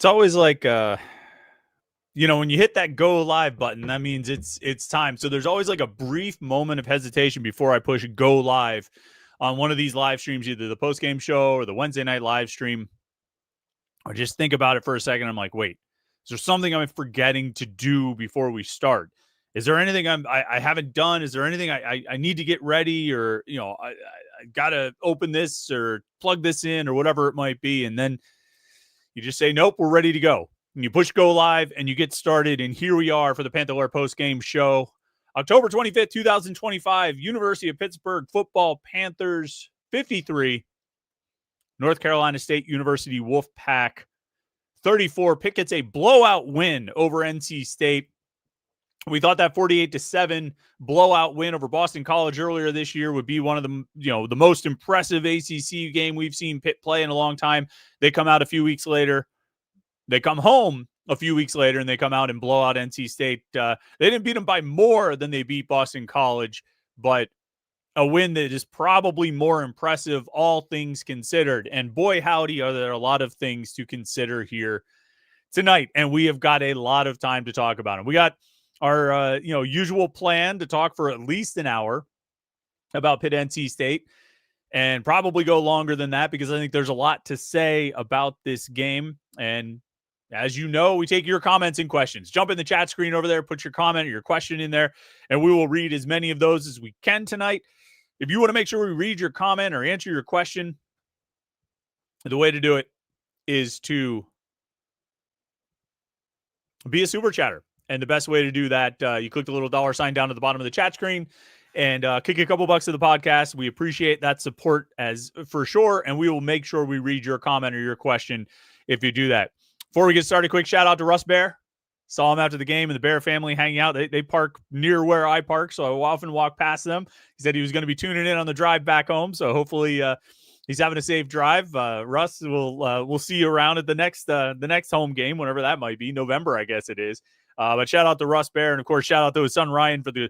It's always like, when you hit that go live button, that means it's time. So there's always like a brief moment of hesitation before I push go live on one of these live streams, either the post-game show or the Wednesday night live stream. I just think about it for a second. I'm like, wait, is there something I'm forgetting to do before we start? Is there anything I haven't done? Is there anything I need to get ready, or I got to open this or plug this in or whatever it might be, and then you just say, nope, we're ready to go. And you push go live and you get started. And here we are for the Panther-Lair Post-Game Show. October 25th, 2025, University of Pittsburgh football, Panthers 53, North Carolina State University Wolfpack 34. Pitt gets a blowout win over NC State. We thought that 48-7 blowout win over Boston College earlier this year would be one of the most impressive ACC game we've seen Pitt play in a long time. They come out a few weeks later. They come home a few weeks later, and they come out and blow out NC State. They didn't beat them by more than they beat Boston College, but a win that is probably more impressive, all things considered. And boy, howdy, are there a lot of things to consider here tonight, and we have got a lot of time to talk about them. We got our usual plan to talk for at least an hour about Pitt NC State, and probably go longer than that because I think there's a lot to say about this game. And as you know, we take your comments and questions. Jump in the chat screen over there, put your comment or your question in there, and we will read as many of those as we can tonight. If you want to make sure we read your comment or answer your question, the way to do it is to be a super chatter. And the best way to do that, you click the little $ down at the bottom of the chat screen and kick a couple bucks to the podcast. We appreciate that support as for sure, and we will make sure we read your comment or your question if you do that. Before we get started, quick shout out to Russ Bear. Saw him after the game and the Bear family hanging out. They park near where I park, so I often walk past them. He said he was going to be tuning in on the drive back home, so hopefully he's having a safe drive. Russ, we'll see you around at the next home game, whenever that might be, November, I guess it is. But shout out to Russ Bear, and of course shout out to his son Ryan for the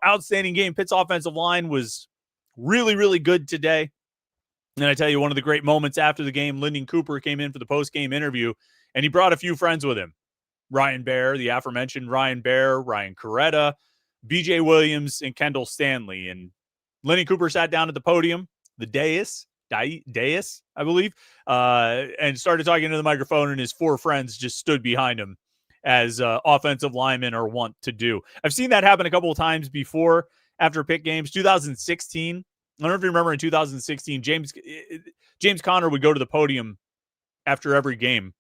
outstanding game. Pitt's offensive line was really, really good today. And I tell you, one of the great moments after the game, Lyndon Cooper came in for the post-game interview, and he brought a few friends with him. Ryan Bear, the aforementioned Ryan Bear, Ryan Coretta, BJ Williams, and Kendall Stanley. And Lyndon Cooper sat down at the podium, the dais, I believe, and started talking to the microphone, and his four friends just stood behind him, as offensive linemen are wont to do. I've seen that happen a couple of times before after Pitt games. 2016, I don't know if you remember, in 2016, James Conner would go to the podium after every game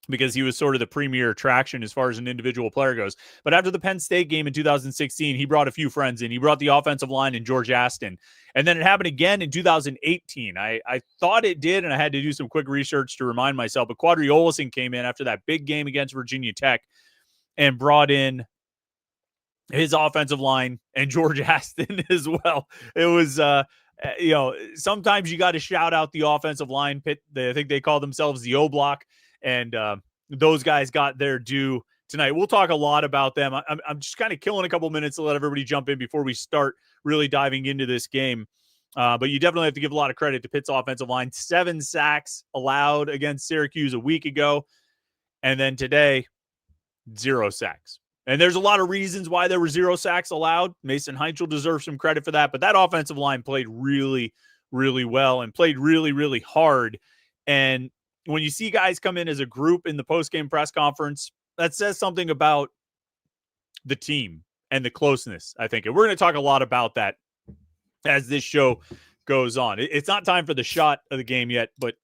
because he was sort of the premier attraction as far as an individual player goes. But after the Penn State game in 2016, he brought a few friends in. He brought the offensive line and George Aston. And then it happened again in 2018. I thought it did, and I had to do some quick research to remind myself. But Quadri Olison came in after that big game against Virginia Tech and brought in his offensive line and George Aston as well. It was, sometimes you got to shout out the offensive line. Pitt, I think they call themselves the O Block. And those guys got their due tonight. We'll talk a lot about them. I'm just kind of killing a couple minutes to let everybody jump in before we start really diving into this game. But you definitely have to give a lot of credit to Pitt's offensive line. 7 sacks allowed against Syracuse a week ago. And then today, 0 sacks. And there's a lot of reasons why there were 0 sacks allowed. Mason Heintschel deserves some credit for that. But that offensive line played really, really well and played really, really hard. And when you see guys come in as a group in the post-game press conference, that says something about the team and the closeness, I think. And we're going to talk a lot about that as this show goes on. It's not time for the shot of the game yet, but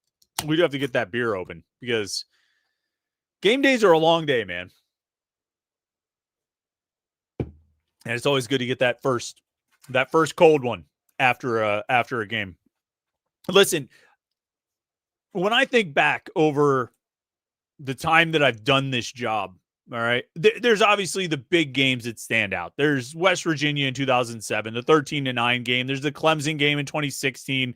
we do have to get that beer open because game days are a long day, man. And it's always good to get that first cold one after a game. Listen, when I think back over the time that I've done this job, all right, there's obviously the big games that stand out. There's West Virginia in 2007, the 13-9 game. There's the Clemson game in 2016.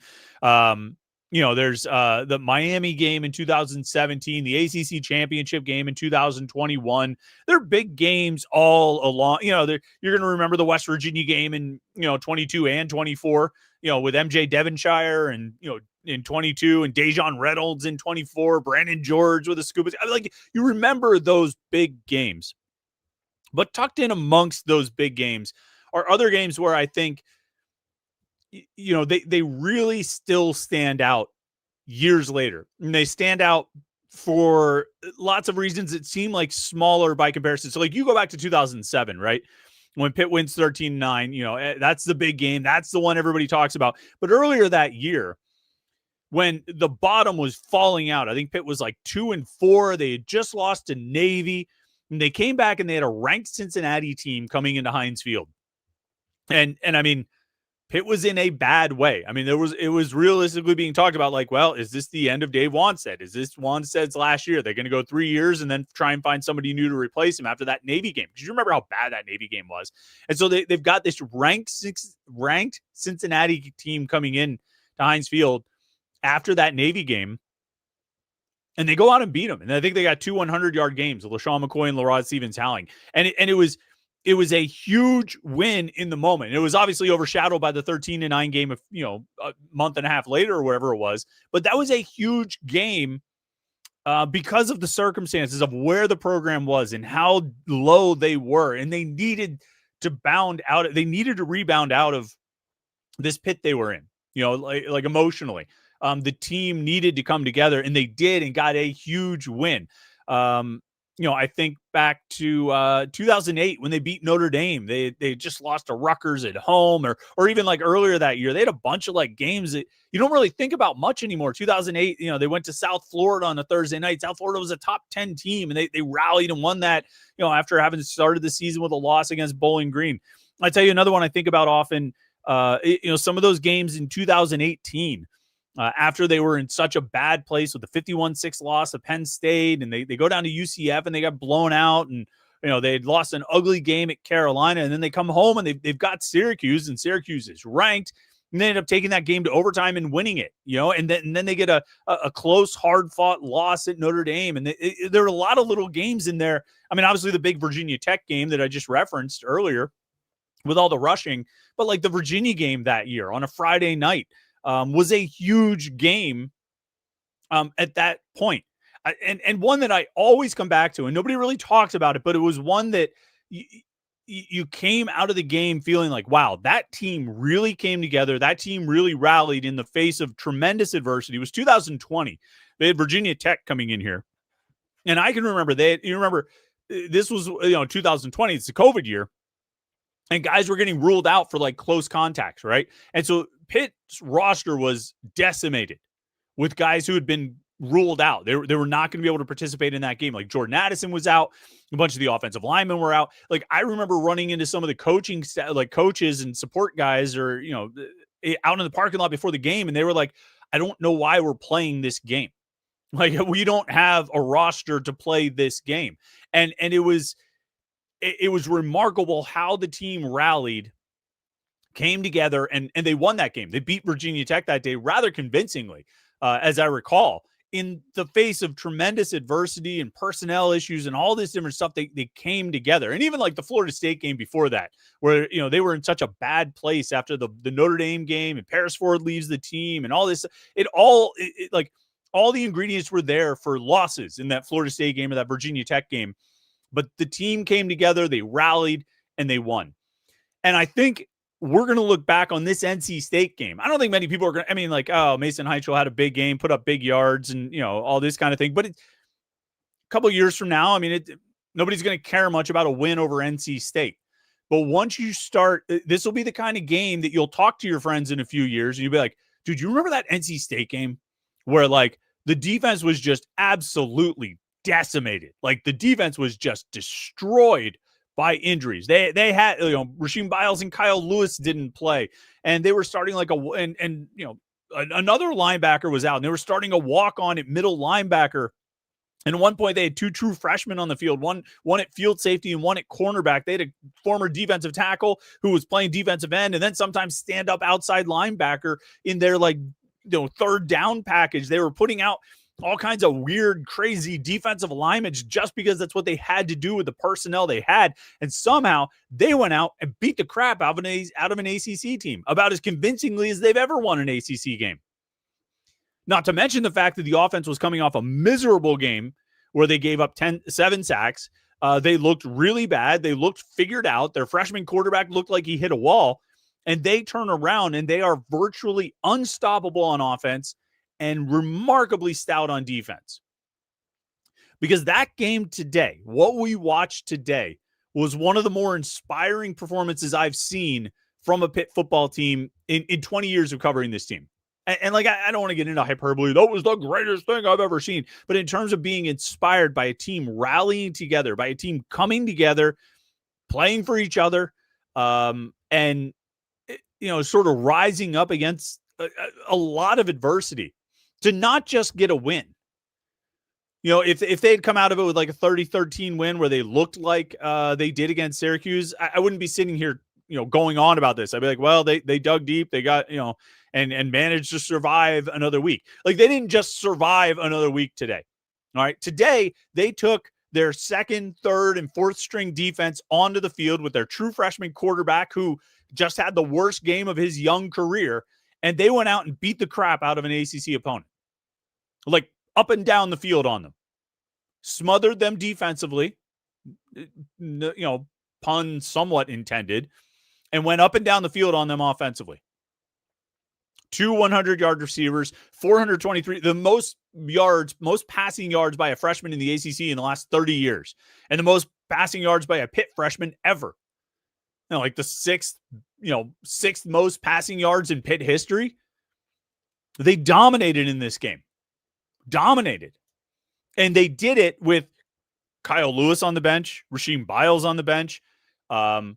there's the Miami game in 2017, the ACC championship game in 2021. They're big games all along. You're going to remember the West Virginia game in 22 and 24. With MJ Devonshire and in 22 and Dejon Reynolds in 24, Brandon George with the scuba. You remember those big games, but tucked in amongst those big games are other games where I think they really still stand out years later. And they stand out for lots of reasons that seem like smaller by comparison. So you go back to 2007, right? When Pitt wins 13-9, that's the big game. That's the one everybody talks about. But earlier that year, when the bottom was falling out, I think Pitt was 2-4. They had just lost to Navy, and they came back and they had a ranked Cincinnati team coming into Heinz Field. And I mean, Pitt was in a bad way. I mean, it was realistically being talked about is this the end of Dave Wanstead? Is this Wanstead's last year? They're going to go 3 years and then try and find somebody new to replace him after that Navy game. Because you remember how bad that Navy game was. And so they've got this ranked Cincinnati team coming in to Heinz Field after that Navy game. And they go out and beat them. And I think they got 2 100-yard games, LaShawn McCoy and LaRod Stevens-Howling. And it was a huge win in the moment. It was obviously overshadowed by the 13-9 game of, a month and a half later or whatever it was. But that was a huge game because of the circumstances of where the program was and how low they were. And they needed to rebound out of this pit they were in, emotionally. The team needed to come together, and they did, and got a huge win. I think back to 2008 when they beat Notre Dame. They just lost to Rutgers at home, or even earlier that year. They had a bunch of games that you don't really think about much anymore. 2008, they went to South Florida on a Thursday night. South Florida was a top 10 team, and they rallied and won that, after having started the season with a loss against Bowling Green. I tell you another one I think about often, some of those games in 2018, after they were in such a bad place with the 51-6 loss of Penn State, and they go down to UCF and they got blown out, and they had lost an ugly game at Carolina, and then they come home and they've got Syracuse, and Syracuse is ranked, and they end up taking that game to overtime and winning it, and then they get a close, hard-fought loss at Notre Dame, and there are a lot of little games in there. I mean, obviously the big Virginia Tech game that I just referenced earlier with all the rushing, but the Virginia game that year on a Friday night, was a huge game at that point. And one that I always come back to, and nobody really talks about it, but it was one that you came out of the game feeling wow, that team really came together. That team really rallied in the face of tremendous adversity. It was 2020. They had Virginia Tech coming in here. And I can remember this was 2020. It's the COVID year. And guys were getting ruled out for close contacts, right? And so Pitt's roster was decimated with guys who had been ruled out. They were not going to be able to participate in that game. Jordan Addison was out. A bunch of the offensive linemen were out. I remember running into some of the coaching coaches and support guys, or out in the parking lot before the game, and they were I don't know why we're playing this game. We don't have a roster to play this game. And it was remarkable how the team rallied, came together, and they won that game. They beat Virginia Tech that day rather convincingly, as I recall, in the face of tremendous adversity and personnel issues and all this different stuff. They came together. And even the Florida State game before that, where they were in such a bad place after the Notre Dame game, and Paris Ford leaves the team and all this, all the ingredients were there for losses in that Florida State game or that Virginia Tech game. But the team came together, they rallied, and they won. And I think we're going to look back on this NC State game. I don't think many people are going to, oh, Mason Heintschel had a big game, put up big yards, and, all this kind of thing. But a couple of years from now, nobody's going to care much about a win over NC State. But once you start, this will be the kind of game that you'll talk to your friends in a few years, and you'll be like, dude, you remember that NC State game where, the defense was just absolutely decimated. The defense was just destroyed by injuries. They had, Rasheem Biles and Kyle Lewis didn't play, and they were starting another linebacker was out, and they were starting a walk-on at middle linebacker. And at one point they had 2 true freshmen on the field, one at field safety and one at cornerback. They had a former defensive tackle who was playing defensive end, and then sometimes stand up outside linebacker in their third down package. They were putting out all kinds of weird, crazy defensive alignments just because that's what they had to do with the personnel they had. And somehow they went out and beat the crap out of an ACC team about as convincingly as they've ever won an ACC game. Not to mention the fact that the offense was coming off a miserable game where they gave up 7 sacks. They looked really bad. They looked figured out. Their freshman quarterback looked like he hit a wall. And they turn around and they are virtually unstoppable on offense and remarkably stout on defense. Because that game today, what we watched today, was one of the more inspiring performances I've seen from a Pitt football team in 20 years of covering this team. And like, I don't want to get into hyperbole. That was the greatest thing I've ever seen. But in terms of being inspired by a team rallying together, by a team coming together, playing for each other, and, sort of rising up against a lot of adversity to not just get a win. If they had come out of it with like a 30-13 win where they looked like they did against Syracuse, I wouldn't be sitting here, going on about this. I'd be like, well, they dug deep. They got, and managed to survive another week. Like, they didn't just survive another week today. All right. Today, they took their second, third, and fourth string defense onto the field with their true freshman quarterback who just had the worst game of his young career. And they went out and beat the crap out of an ACC opponent. Like, up and down the field on them. Smothered them defensively, pun somewhat intended, and went up and down the field on them offensively. 2 100-yard receivers, 423, the most passing yards by a freshman in the ACC in the last 30 years, and the most passing yards by a Pitt freshman ever. Like the sixth most passing yards in Pitt history. They dominated in this game. Dominated. And they did it with Kyle Lewis on the bench, Rasheem Biles on the bench, the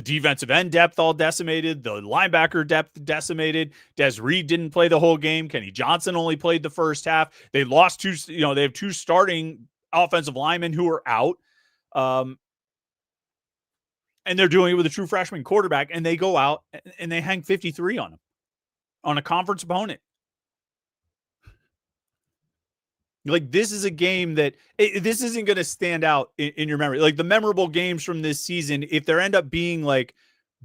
defensive end depth all decimated, the linebacker depth decimated. Des Reed didn't play the whole game. Kenny Johnson only played the first half. They lost they have 2 starting offensive linemen who are out. And they're doing it with a true freshman quarterback, and they go out and they hang 53 on him, on a conference opponent. Like, this is a game that this isn't going to stand out in your memory. Like, the memorable games from this season, if there end up being like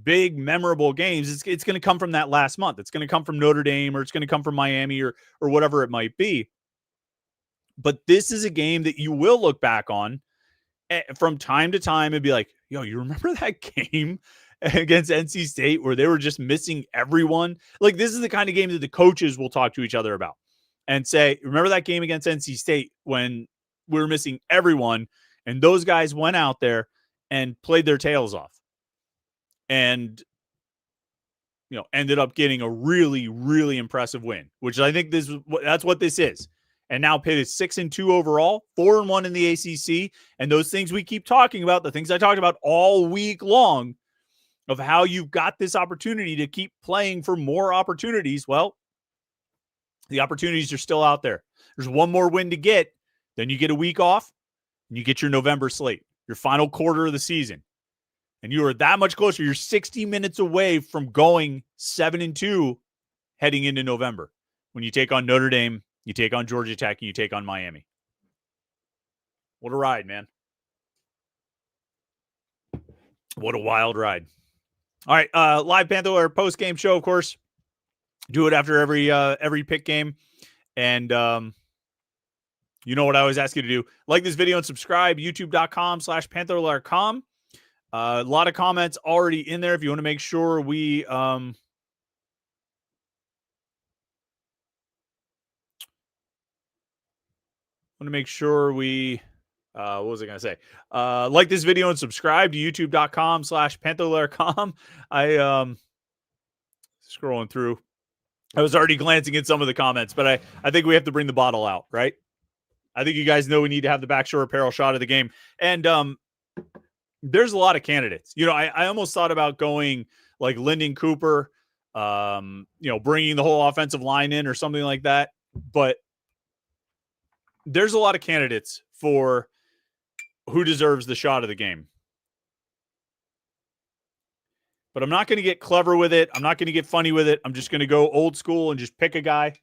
big memorable games, it's going to come from that last month. It's going to come from Notre Dame, or it's going to come from Miami, or whatever it might be. But this is a game that you will look back on from time to time and be like, yo, you remember that game against NC State where they were just missing everyone? Like, this is the kind of game that the coaches will talk to each other about and say, remember that game against NC State when we were missing everyone, and those guys went out there and played their tails off and, ended up getting a really, really impressive win, which I think that's what this is. And now Pitt is 6-2 overall, 4-1 in the ACC. And those things we keep talking about, the things I talked about all week long of how you've got this opportunity to keep playing for more opportunities. Well, the opportunities are still out there. There's one more win to get. Then you get a week off and you get your November slate, your final quarter of the season. And you are that much closer. You're 60 minutes away from going 7-2 heading into November when you take on Notre Dame, you take on Georgia Tech, and you take on Miami. What a ride, man. What a wild ride. All right, live Panther-Lair Post-Game Show, of course. Do it after every Pitt game. And you know what I always ask you to do. Like this video and subscribe, youtube.com/Panther-Lair.com. A lot of comments already in there. If you want to make sure we what was I going to say? Like this video and subscribe to youtube.com/Panther-Lair.com. I scrolling through. I was already glancing at some of the comments, but I think we have to bring the bottle out, right? I think you guys know we need to have the Backshore Apparel shot of the game. And there's a lot of candidates. I almost thought about going like Lyndon Cooper, bringing the whole offensive line in or something like that. But there's a lot of candidates for who deserves the shot of the game. but I'm not going to get clever with it. I'm not going to get funny with it. I'm just going to go old school and just pick a guy.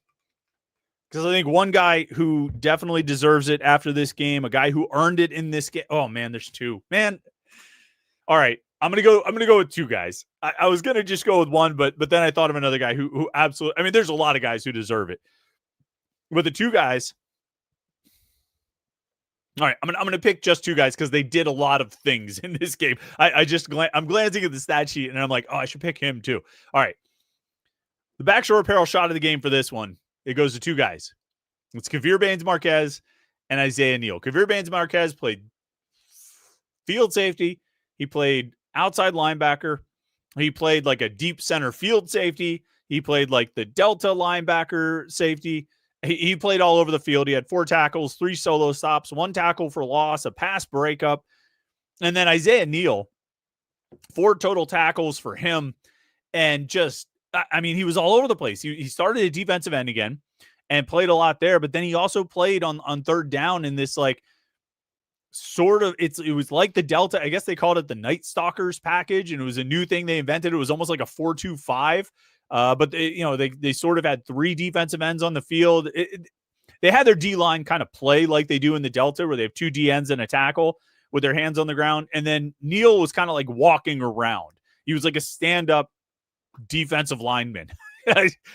Because I think one guy who definitely deserves it after this game, a guy who earned it in this game. Oh man, there's two. Man. All right. I'm gonna go with two guys. I was gonna just go with one, but then I thought of another guy who absolutely. I mean, there's a lot of guys who deserve it, but the two guys. All right, I'm gonna pick just two guys because they did a lot of things in this game. I'm glancing at the stat sheet and I'm like, oh, I should pick him too. All right, the Backshore Apparel shot of the game for this one, it goes to two guys. It's Kavir Baines-Marquez and Isaiah Neal. Kavir Baines-Marquez played field safety. He played outside linebacker. He played like a deep center field safety. He played like the Delta linebacker safety. He played all over the field. He had 4 tackles, 3 solo stops, 1 tackle for loss, a pass breakup. And then Isaiah Neal, 4 total tackles for him. And just, I mean, he was all over the place. He started at defensive end again and played a lot there. But then he also played on third down in this like, sort of, it was like the Delta, I guess they called it the Night Stalkers package, and it was a new thing they invented. It was almost like a 4-2-5, but they sort of had 3 defensive ends on the field. They had their D-line kind of play like they do in the Delta, where they have 2 D-ends and a tackle with their hands on the ground, and then Neal was kind of like walking around. He was like a stand-up defensive lineman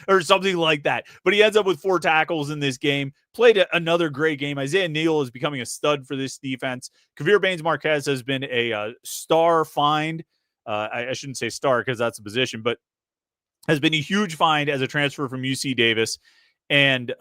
or something like that. But he ends up with 4 tackles in this game, played another great game. Isaiah Neal is becoming a stud for this defense. Kavir Baines-Marquez has been a star find. I shouldn't say star because that's a position, but has been a huge find as a transfer from UC Davis. And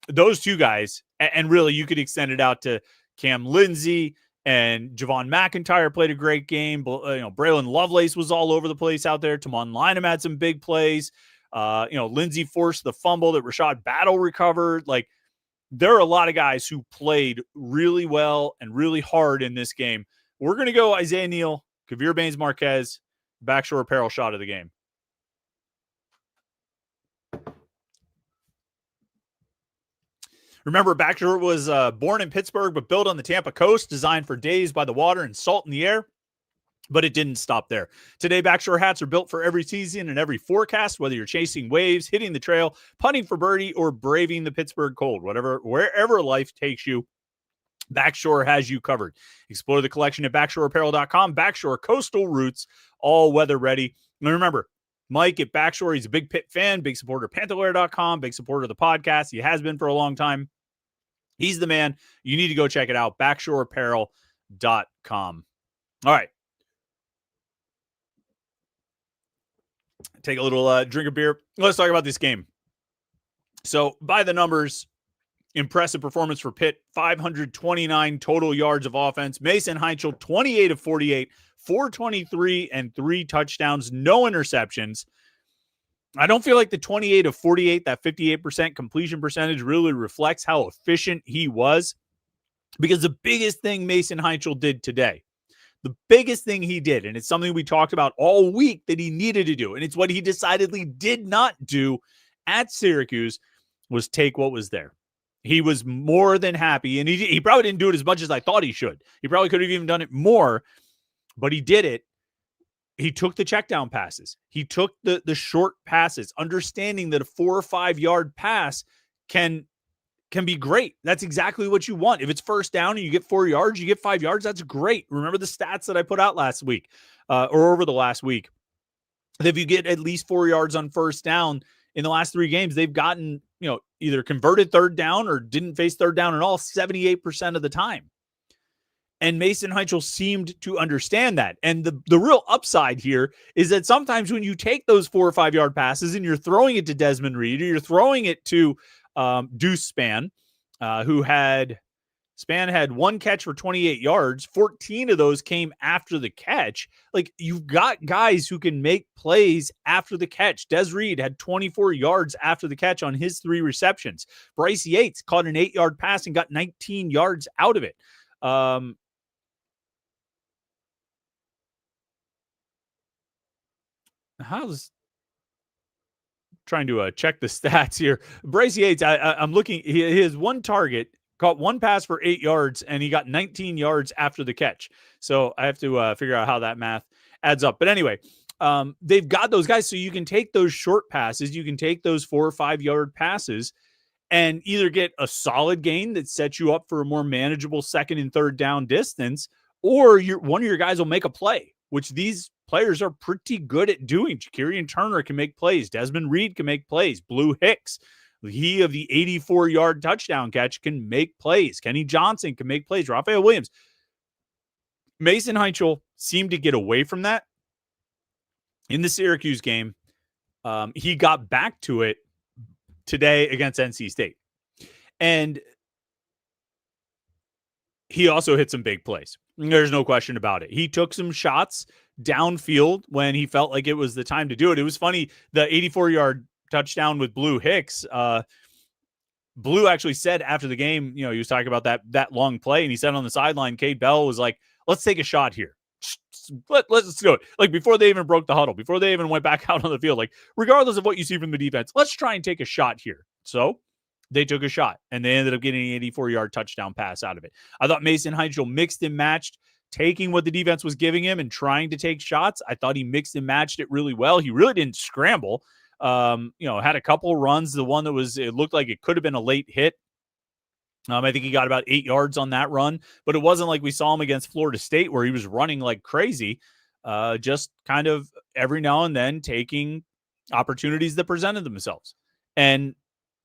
those two guys, and really you could extend it out to Cam Lindsey, and Javon McIntyre played a great game. Braylon Lovelace was all over the place out there. Tamon Lynham had some big plays. Lindsey forced the fumble that Rashad Battle recovered. Like, there are a lot of guys who played really well and really hard in this game. We're going to go Isaiah Neal, Kavir Baines-Marquez, Backshore Apparel shot of the game. Remember, Backshore was born in Pittsburgh, but built on the Tampa coast, designed for days by the water and salt in the air. But it didn't stop there. Today, Backshore hats are built for every season and every forecast, whether you're chasing waves, hitting the trail, putting for birdie, or braving the Pittsburgh cold. Wherever life takes you, Backshore has you covered. Explore the collection at BackshoreApparel.com. Backshore Coastal Roots, all weather ready. And remember, Mike at Backshore, he's a big Pitt fan, big supporter of Panther-Lair.com, big supporter of the podcast. He has been for a long time. He's the man. You need to go check it out, BackshoreApparel.com. All right. Take a little drink of beer. Let's talk about this game. So, by the numbers, impressive performance for Pitt. 529 total yards of offense. Mason Heintschel, 28 of 48, 423 and 3 touchdowns, no interceptions. I don't feel like the 28 of 48, that 58% completion percentage, really reflects how efficient he was, because the biggest thing Mason Heintschel did today, the biggest thing he did, and it's something we talked about all week that he needed to do, and it's what he decidedly did not do at Syracuse, was take what was there. He was more than happy, and he probably didn't do it as much as I thought he should. He probably could have even done it more, but he did it. He took the check down passes. He took the short passes, understanding that a 4 or 5 yard pass can be great. That's exactly what you want. If it's first down and you get 4 yards, you get 5 yards, that's great. Remember the stats that I put out last week or over the last week. If you get at least 4 yards on first down in the last 3 games, they've gotten, either converted third down or didn't face third down at all 78% of the time. And Mason Heintschel seemed to understand that. And the real upside here is that sometimes when you take those 4 or 5 yard passes and you're throwing it to Desmond Reed, or you're throwing it to Deuce Spann, Spann had 1 catch for 28 yards. 14 of those came after the catch. Like, you've got guys who can make plays after the catch. Des Reed had 24 yards after the catch on his 3 receptions. Bryce Yates caught an 8 yard pass and got 19 yards out of it. How's trying to check the stats here. Bryce Yates, I'm looking. He has 1 target, caught 1 pass for 8 yards, and he got 19 yards after the catch. So I have to figure out how that math adds up. But anyway, They've got those guys, so you can take those short passes, you can take those 4 or 5 yard passes, and either get a solid gain that sets you up for a more manageable second and third down distance, or one of your guys will make a play, which these players are pretty good at doing. Jakarian Turner can make plays. Desmond Reed can make plays. Blue Hicks, he of the 84-yard touchdown catch, can make plays. Kenny Johnson can make plays. Raphael Williams. Mason Heintschel seemed to get away from that in the Syracuse game. He got back to it today against NC State. And he also hit some big plays. There's no question about it. He took some shots downfield when he felt like it was the time to do it. It was funny, the 84-yard touchdown with Blue Hicks. Blue actually said after the game, he was talking about that long play, and he said on the sideline, Cade Bell was like, let's take a shot here. Let's do it. Like, before they even broke the huddle, before they even went back out on the field, like, regardless of what you see from the defense, let's try and take a shot here. So they took a shot, and they ended up getting an 84-yard touchdown pass out of it. I thought Mason Heintschel mixed and matched, taking what the defense was giving him and trying to take shots. I thought he mixed and matched it really well. He really didn't scramble. Had a couple runs. The one that it looked like it could have been a late hit. I think he got about 8 yards on that run, but it wasn't like we saw him against Florida State where he was running like crazy. Just kind of every now and then taking opportunities that presented themselves. And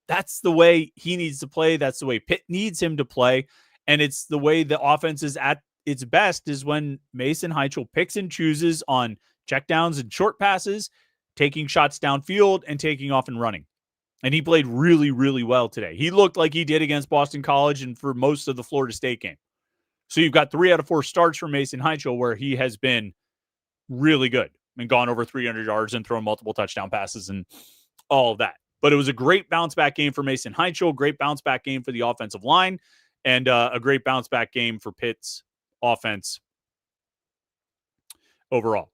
that's the way he needs to play. That's the way Pitt needs him to play. And it's the way the offense is at its best, is when Mason Heintschel picks and chooses on checkdowns and short passes, taking shots downfield and taking off and running. And he played really, really well today. He looked like he did against Boston College and for most of the Florida State game. So you've got 3 out of 4 starts from Mason Heintschel where he has been really good and gone over 300 yards and thrown multiple touchdown passes and all of that. But it was a great bounce-back game for Mason Heintschel, great bounce-back game for the offensive line, and a great bounce-back game for Pitt's offense overall.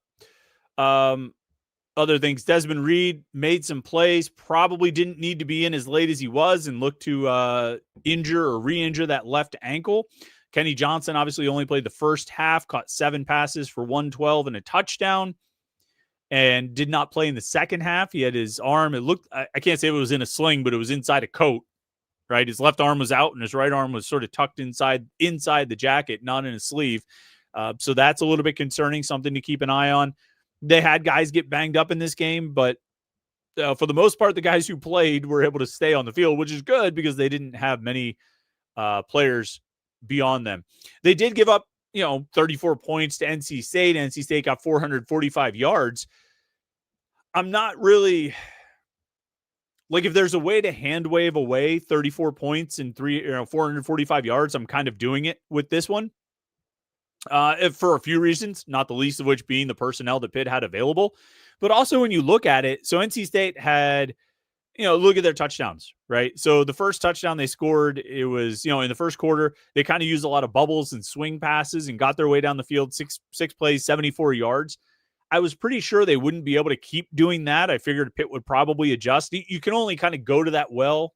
Other things, Desmond Reed made some plays, probably didn't need to be in as late as he was, and looked to injure or re-injure that left ankle. Kenny Johnson obviously only played the first half, caught 7 passes for 112 and a touchdown, and did not play in the second half. He had his arm, it looked, I can't say it was in a sling, but it was inside a coat, right? His left arm was out and his right arm was sort of tucked inside the jacket, not in a sleeve. So that's a little bit concerning, something to keep an eye on. They had guys get banged up in this game, but for the most part, the guys who played were able to stay on the field, which is good because they didn't have many players beyond them. They did give up, 34 points to NC State. NC State got 445 yards. I'm not really like, if there's a way to hand wave away 34 points and 445 yards, I'm kind of doing it with this one. For a few reasons, not the least of which being the personnel that Pitt had available. But also when you look at it, so NC State had, look at their touchdowns, right? So the first touchdown they scored, it was, in the first quarter, they kind of used a lot of bubbles and swing passes and got their way down the field, six plays, 74 yards. I was pretty sure they wouldn't be able to keep doing that. I figured Pitt would probably adjust. You can only kind of go to that well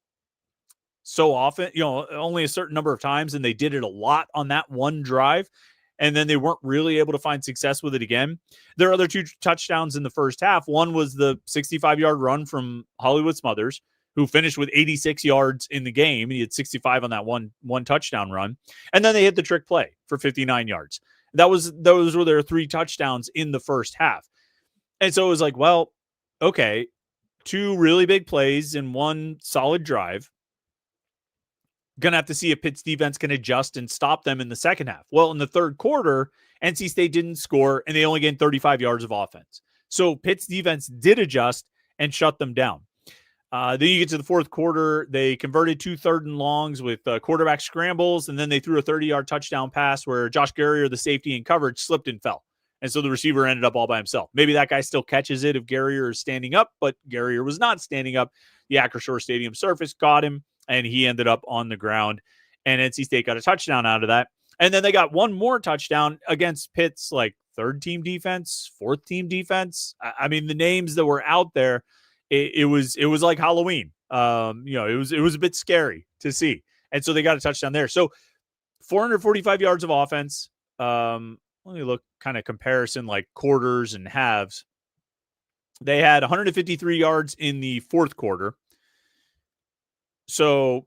so often, only a certain number of times, and they did it a lot on that one drive. And then they weren't really able to find success with it again. There are other 2 touchdowns in the first half. One was the 65-yard run from Hollywood Smothers, who finished with 86 yards in the game. He had 65 on that one touchdown run. And then they hit the trick play for 59 yards. Those were their 3 touchdowns in the first half. And so it was like, well, okay, 2 really big plays in 1 solid drive. Going to have to see if Pitt's defense can adjust and stop them in the second half. Well, in the third quarter, NC State didn't score, and they only gained 35 yards of offense. So Pitt's defense did adjust and shut them down. Then you get to the fourth quarter, they converted 2 third and longs with quarterback scrambles, and then they threw a 30-yard touchdown pass where Josh Garrier, the safety in coverage, slipped and fell. And so the receiver ended up all by himself. Maybe that guy still catches it if Garrier is standing up, but Garrier was not standing up. The Acrisure Stadium surface caught him, and he ended up on the ground, and NC State got a touchdown out of that. And then they got one more touchdown against Pitt's third-team defense, fourth-team defense. I mean, the names that were out there, it was like Halloween. It was a bit scary to see. And so they got a touchdown there. So 445 yards of offense. Let me look kind of comparison like quarters and halves. They had 153 yards in the fourth quarter. So,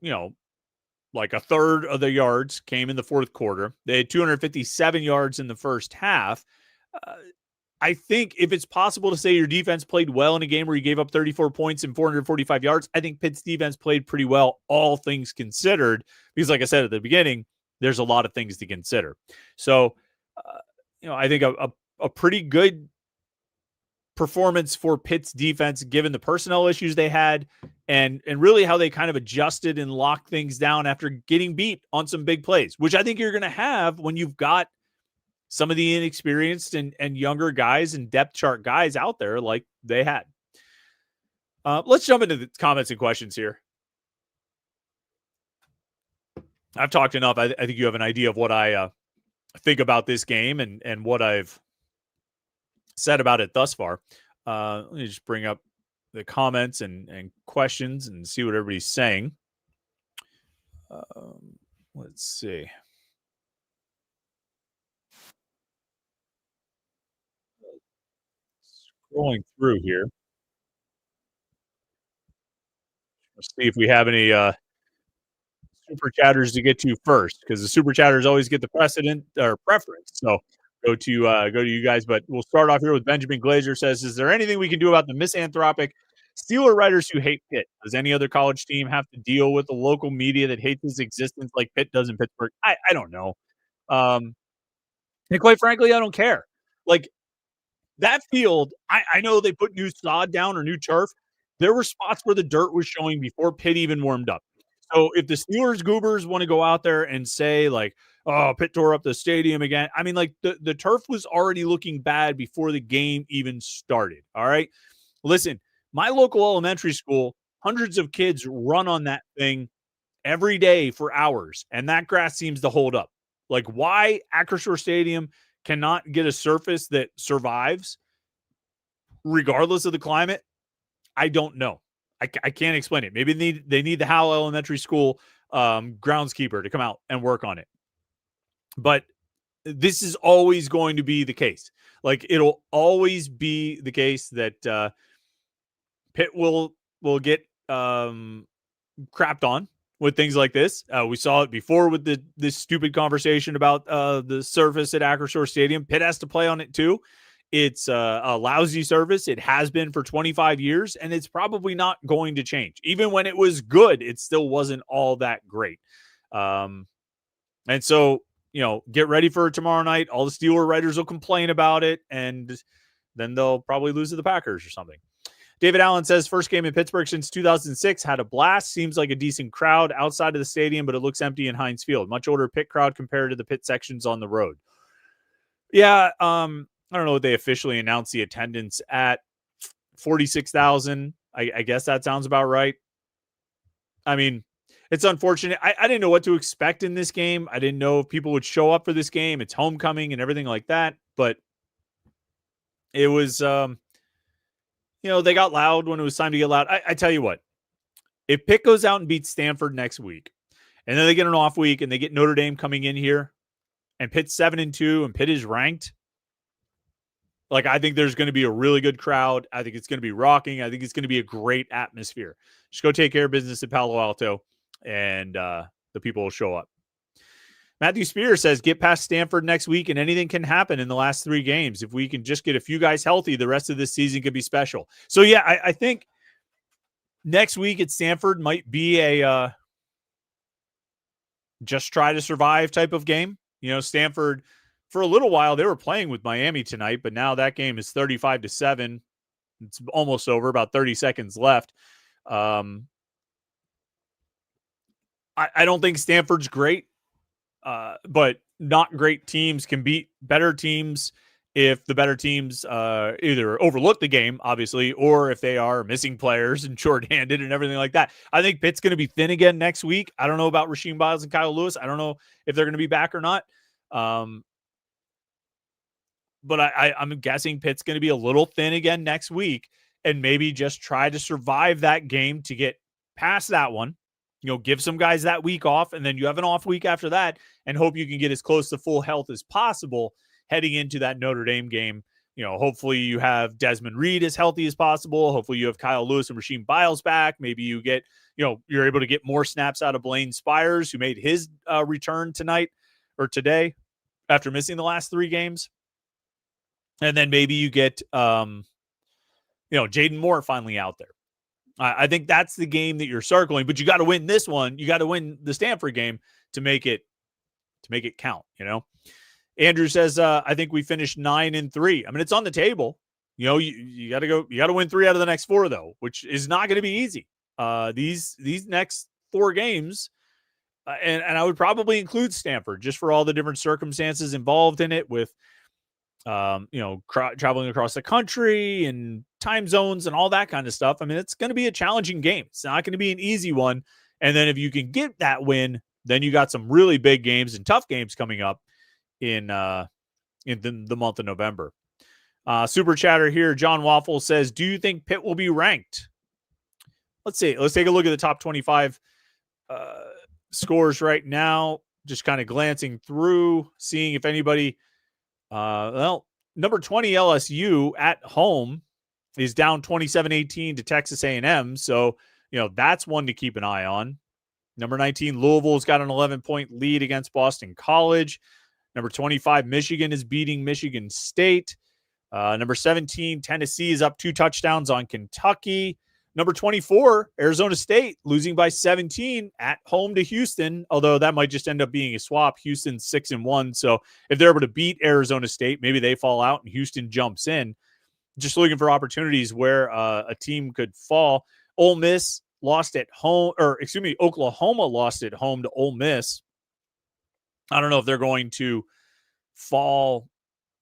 like a third of the yards came in the fourth quarter. They had 257 yards in the first half. I think if it's possible to say your defense played well in a game where you gave up 34 points and 445 yards, I think Pitt's defense played pretty well, all things considered, because like I said at the beginning, there's a lot of things to consider. So, I think a pretty good performance for Pitt's defense, given the personnel issues they had and really how they kind of adjusted and locked things down after getting beat on some big plays, which I think you're going to have when you've got some of the inexperienced and younger guys and depth chart guys out there like they had. Let's jump into the comments and questions here. I've talked enough. I think you have an idea of what I think about this game and what I've said about it thus far. Let me just bring up the comments and questions and see what everybody's saying. Let's see. Scrolling through here. Let's see if we have any super chatters to get to first, because the super chatters always get the precedent or preference. So go to you guys. But we'll start off here with Benjamin Glazer says, is there anything we can do about the misanthropic Steeler writers who hate Pitt? Does any other college team have to deal with the local media that hates its existence like Pitt does in Pittsburgh? I don't know. And quite frankly, I don't care. Like, that field, I know they put new sod down or new turf. There were spots where the dirt was showing before Pitt even warmed up. So if the Steelers goobers want to go out there and say, like, oh, Pitt tore up the stadium again, I mean, like, the turf was already looking bad before the game even started. All right. Listen, my local elementary school, hundreds of kids run on that thing every day for hours, and that grass seems to hold up. Like, why Acrisure Stadium cannot get a surface that survives regardless of the climate, I don't know. I can't explain it. Maybe they need the Howell Elementary School groundskeeper to come out and work on it. But this is always going to be the case. Like, it'll always be the case that Pitt will get crapped on with things like this. We saw it before with this stupid conversation about the surface at Acrisure Stadium. Pitt has to play on it too. It's a lousy surface. It has been for 25 years, and it's probably not going to change. Even when it was good, it still wasn't all that great. And so, get ready for tomorrow night. All the Steeler writers will complain about it, and then they'll probably lose to the Packers or something. David Allen says, first game in Pittsburgh since 2006, had a blast. Seems like a decent crowd outside of the stadium, but it looks empty in Heinz Field. Much older Pitt crowd compared to the Pitt sections on the road. Yeah, I don't know what they officially announced the attendance at, 46,000. I guess that sounds about right. I mean, it's unfortunate. I didn't know what to expect in this game. I didn't know if people would show up for this game. It's homecoming and everything like that. But it was, they got loud when it was time to get loud. I tell you what, if Pitt goes out and beats Stanford next week, and then they get an off week and they get Notre Dame coming in here, and Pitt's 7-2 and Pitt is ranked, like, I think there's going to be a really good crowd. I think it's going to be rocking. I think it's going to be a great atmosphere. Just go take care of business at Palo Alto, and the people will show up. Matthew Spears says, get past Stanford next week, and anything can happen in the last 3 games. If we can just get a few guys healthy, the rest of this season could be special. So, yeah, I think next week at Stanford might be a just try to survive type of game. Stanford, for a little while, they were playing with Miami tonight, but now that game is 35-7. It's almost over, about 30 seconds left. I don't think Stanford's great, but not great teams can beat better teams if the better teams either overlook the game, obviously, or if they are missing players and shorthanded and everything like that. I think Pitt's going to be thin again next week. I don't know about Rasheem Biles and Kyle Lewis. I don't know if they're going to be back or not. But I'm guessing Pitt's going to be a little thin again next week, and maybe just try to survive that game to get past that one. Give some guys that week off, and then you have an off week after that, and hope you can get as close to full health as possible heading into that Notre Dame game hopefully you have Desmond Reed as healthy as possible. Hopefully you have Kyle Lewis and Rasheem Biles back. Maybe you get, you're able to get more snaps out of Blaine Spires, who made his return tonight or today after missing the last 3 games. And then maybe you get, Jaden Moore finally out there. I think that's the game that you're circling, but you got to win this one. You got to win the Stanford game to make it count, Andrew says, I think we finished 9-3. I mean, it's on the table. You got to win 3 out of the next 4 though, which is not going to be easy. These next 4 games, and I would probably include Stanford just for all the different circumstances involved in it with, traveling across the country and time zones and all that kind of stuff. I mean, it's going to be a challenging game. It's not going to be an easy one. And then if you can get that win, then you got some really big games and tough games coming up in the month of November. Super chatter here. John Waffle says, do you think Pitt will be ranked? Let's see. Let's take a look at the top 25 scores right now. Just kind of glancing through, seeing if anybody, number 20 LSU at home is down 27-18 to Texas A&M. So, that's one to keep an eye on. Number 19, Louisville's got an 11-point lead against Boston College. Number 25, Michigan is beating Michigan State. Number 17, Tennessee is up 2 touchdowns on Kentucky. Number 24, Arizona State losing by 17 at home to Houston, although that might just end up being a swap. Houston's 6-1. So if they're able to beat Arizona State, maybe they fall out and Houston jumps in. Just looking for opportunities where a team could fall. Oklahoma lost at home to Ole Miss. I don't know if they're going to fall.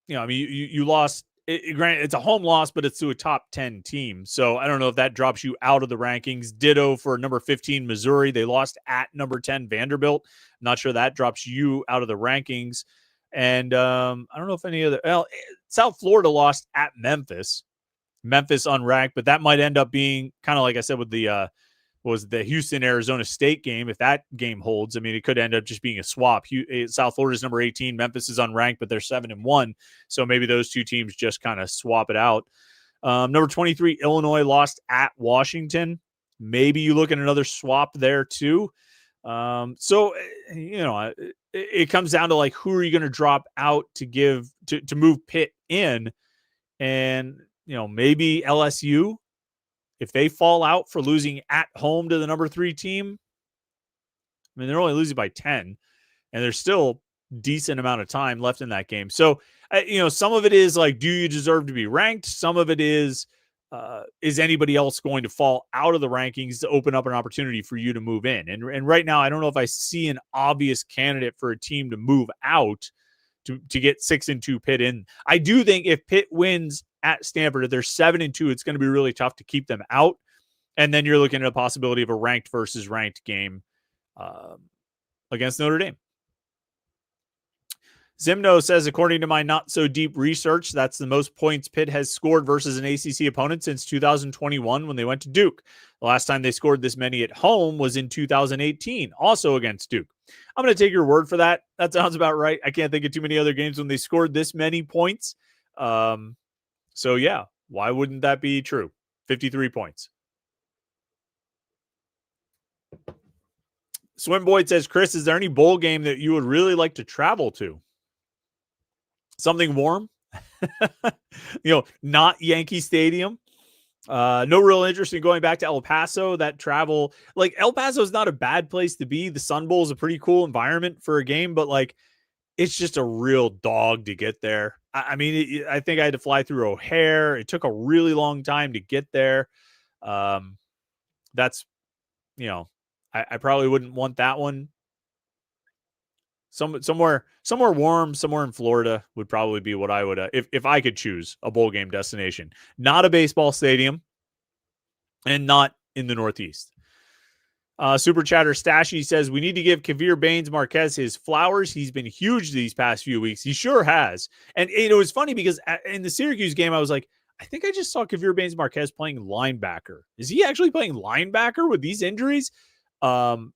You lost. Granted, it's a home loss, but it's to a top 10 team. So I don't know if that drops you out of the rankings. Ditto for number 15, Missouri. They lost at number 10, Vanderbilt. I'm not sure that drops you out of the rankings. And I don't know if any other. Well, South Florida lost at Memphis. Memphis unranked, but that might end up being kind of like I said with the Houston-Arizona State game. If that game holds, I mean, it could end up just being a swap. South Florida's number 18. Memphis is unranked, but they're 7-1. So maybe those 2 teams just kind of swap it out. Number 23, Illinois lost at Washington. Maybe you look at another swap there too. It comes down to like, who are you going to drop out to move Pitt in? And, maybe LSU, if they fall out for losing at home to the number 3 team, I mean, they're only losing by 10, and there's still decent amount of time left in that game. So, some of it is like, do you deserve to be ranked? Some of it is anybody else going to fall out of the rankings to open up an opportunity for you to move in? And right now, I don't know if I see an obvious candidate for a team to move out to get 6-2 Pitt in. I do think if Pitt wins at Stanford, if they're 7-2, it's going to be really tough to keep them out. And then you're looking at a possibility of a ranked versus ranked game against Notre Dame. Zimno says, according to my not so deep research, that's the most points Pitt has scored versus an ACC opponent since 2021 when they went to Duke. The last time they scored this many at home was in 2018, also against Duke. I'm going to take your word for that. That sounds about right. I can't think of too many other games when they scored this many points. So yeah, why wouldn't that be true? 53 points. Swimboyd says, Chris, is there any bowl game that you would really like to travel to? Something warm, not Yankee Stadium. No real interest in going back to El Paso. That travel, like El Paso is not a bad place to be. The Sun Bowl is a pretty cool environment for a game, but like, it's just a real dog to get there. I think I had to fly through O'Hare. It took a really long time to get there. That's, I probably wouldn't want that one. Somewhere warm, somewhere in Florida would probably be what I would, if I could choose a bowl game destination. Not a baseball stadium and not in the Northeast. Super Chatter Stashy says, we need to give Kavir Baines Marquez his flowers. He's been huge these past few weeks. He sure has. And it was funny because in the Syracuse game, I was like, I think I just saw Kavir Baines Marquez playing linebacker. Is he actually playing linebacker with these injuries? And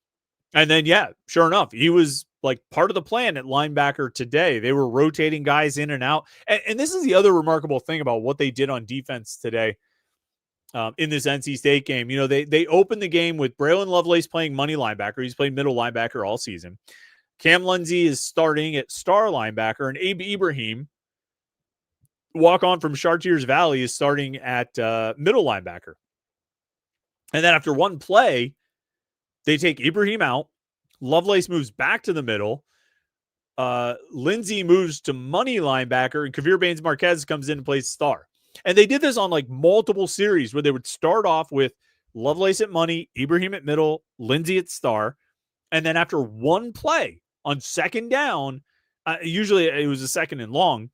then, yeah, sure enough, he was like part of the plan at linebacker today. They were rotating guys in and out. And this is the other remarkable thing about what they did on defense today in this NC State game. You know, they opened the game with Braylon Lovelace playing money linebacker. He's played middle linebacker all season. Cam Lindsey is starting at star linebacker, and Abe Ibrahim, walk on from Chartiers Valley, is starting at middle linebacker. And then after one play, they take Ibrahim out. Lovelace moves back to the middle. Lindsey moves to money linebacker, and Kavir Baines-Marquez comes in and plays star. And they did this on like multiple series where they would start off with Lovelace at money, Ibrahim at middle, Lindsey at star. And then after one play on second down, usually it was a second and long,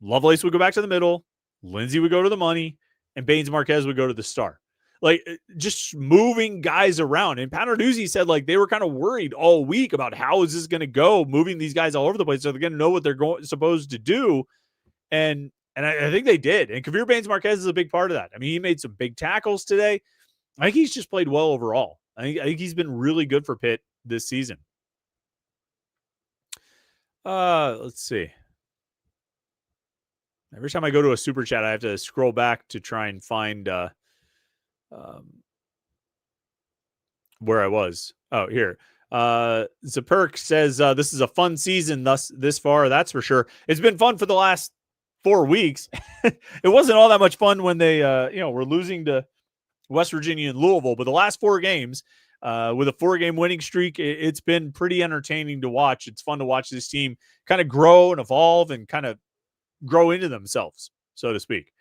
Lovelace would go back to the middle, Lindsey would go to the money, and Baines-Marquez would go to the star. Like, just moving guys around. And Panarduzzi said, like, they were kind of worried all week about how is this going to go, moving these guys all over the place. So they're going to know what they're supposed to do. And I think they did. And Kavir Baines-Marquez is a big part of that. I mean, he made some big tackles today. I think he's just played well overall. I think he's been really good for Pitt this season. Let's see. Every time I go to a super chat, I have to scroll back to try and find where I was. Oh, here. Zaperk says this is a fun season this far. That's for sure. It's been fun for the last 4 weeks. It wasn't all that much fun when they were losing to West Virginia and Louisville, but the last 4 games with a 4-game winning streak, it's been pretty entertaining to watch. It's fun to watch this team kind of grow and evolve and kind of grow into themselves, so to speak.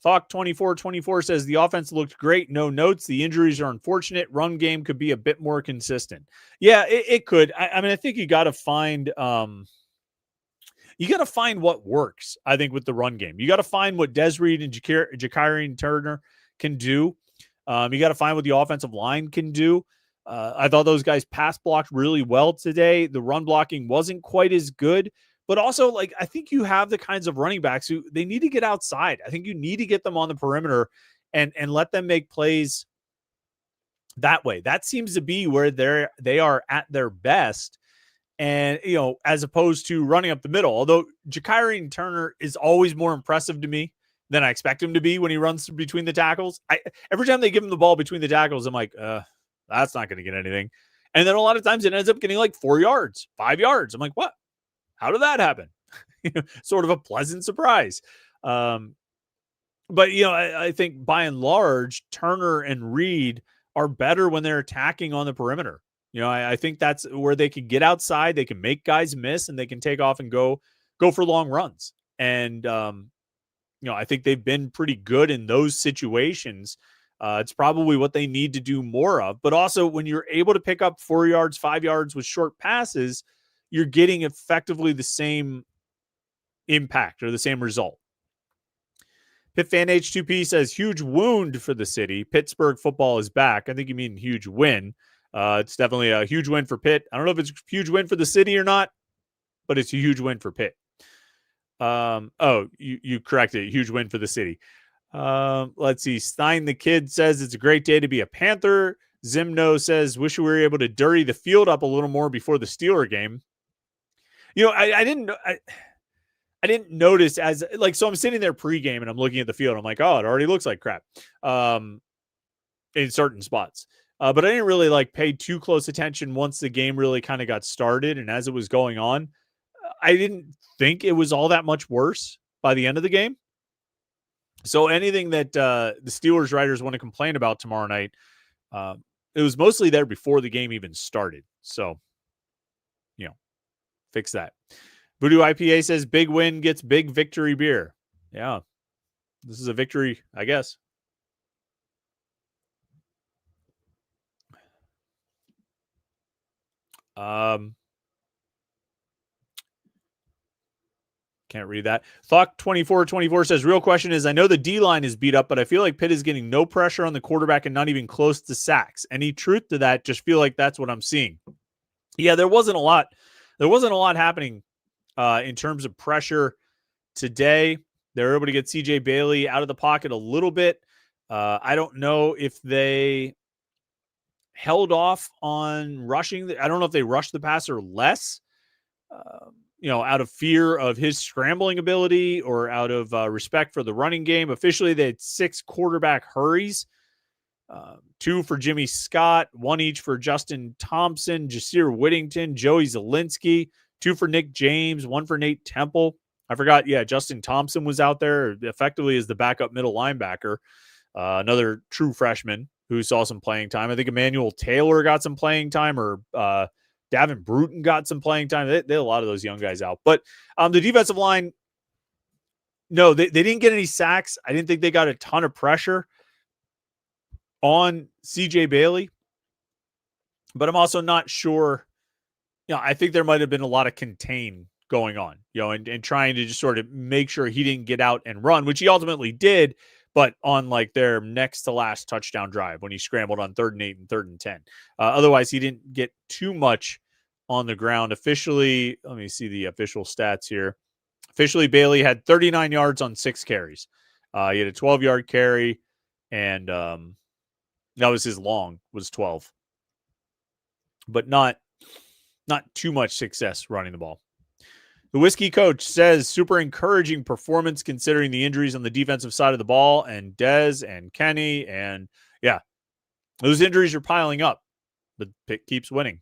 Thought 2424 says the offense looked great. No notes. The injuries are unfortunate. Run game could be a bit more consistent. Yeah, it could. I mean, I think you got to find what works. I think with the run game, you got to find what Des Reed and Jakarian Turner can do. You got to find what the offensive line can do. I thought those guys pass blocked really well today. The run blocking wasn't quite as good. But also, like, I think you have the kinds of running backs who they need to get outside. I think you need to get them on the perimeter and let them make plays that way. That seems to be where they are at their best. And, as opposed to running up the middle, although Jakarian Turner is always more impressive to me than I expect him to be when he runs between the tackles. Every time they give him the ball between the tackles, I'm like, that's not going to get anything. And then a lot of times it ends up getting like 4 yards, 5 yards. I'm like, what? How did that happen? Sort of a pleasant surprise. But, I think by and large, Turner and Reed are better when they're attacking on the perimeter. I think that's where they can get outside. They can make guys miss and they can take off and go for long runs. And, I think they've been pretty good in those situations. It's probably what they need to do more of. But also when you're able to pick up 4 yards, 5 yards with short passes, you're getting effectively the same impact or the same result. Pitt Fan H2P says, huge wound for the city. Pittsburgh football is back. I think you mean huge win. It's definitely a huge win for Pitt. I don't know if it's a huge win for the city or not, but it's a huge win for Pitt. You corrected it. Huge win for the city. Let's see. Stein the Kid says it's a great day to be a Panther. Zimno says, wish we were able to dirty the field up a little more before the Steeler game. I didn't notice so I'm sitting there pregame and I'm looking at the field. I'm like, oh, it already looks like crap in certain spots. But I didn't really pay too close attention once the game really kind of got started. And as it was going on, I didn't think it was all that much worse by the end of the game. So anything that the Steelers writers want to complain about tomorrow night, it was mostly there before the game even started. So, fix that. Voodoo IPA says big win gets big victory beer. Yeah, this is a victory, I guess. Can't read that. Thought 2424 says, real question is, I know the D-line is beat up, but I feel like Pitt is getting no pressure on the quarterback and not even close to sacks. Any truth to that? Just feel like that's what I'm seeing. Yeah, there wasn't a lot happening in terms of pressure today. They were able to get CJ Bailey out of the pocket a little bit. I don't know if they held off on rushing. I don't know if they rushed the passer less, out of fear of his scrambling ability or out of respect for the running game. Officially, they had 6 quarterback hurries, 2 for Jimmy Scott, 1 each for Justin Thompson, Jasir Whittington, Joey Zielinski, 2 for Nick James, 1 for Nate Temple. I forgot, Justin Thompson was out there effectively as the backup middle linebacker, another true freshman who saw some playing time. I think Emmanuel Taylor got some playing time, or Davin Bruton got some playing time. They had a lot of those young guys out. But the defensive line, no, they didn't get any sacks. I didn't think they got a ton of pressure on CJ Bailey. But I'm also not sure. I think there might have been a lot of contain going on, and trying to just sort of make sure he didn't get out and run, which he ultimately did, but on like their next to last touchdown drive when he scrambled on 3rd and 8 and 3rd and 10. Otherwise, he didn't get too much on the ground. Officially, let me see the official stats here. Officially, Bailey had 39 yards on 6 carries. He had a 12-yard carry, and that was his long, was 12. But not too much success running the ball. The Whiskey Coach says super encouraging performance considering the injuries on the defensive side of the ball, and Dez and Kenny, and those injuries are piling up, but Pitt keeps winning.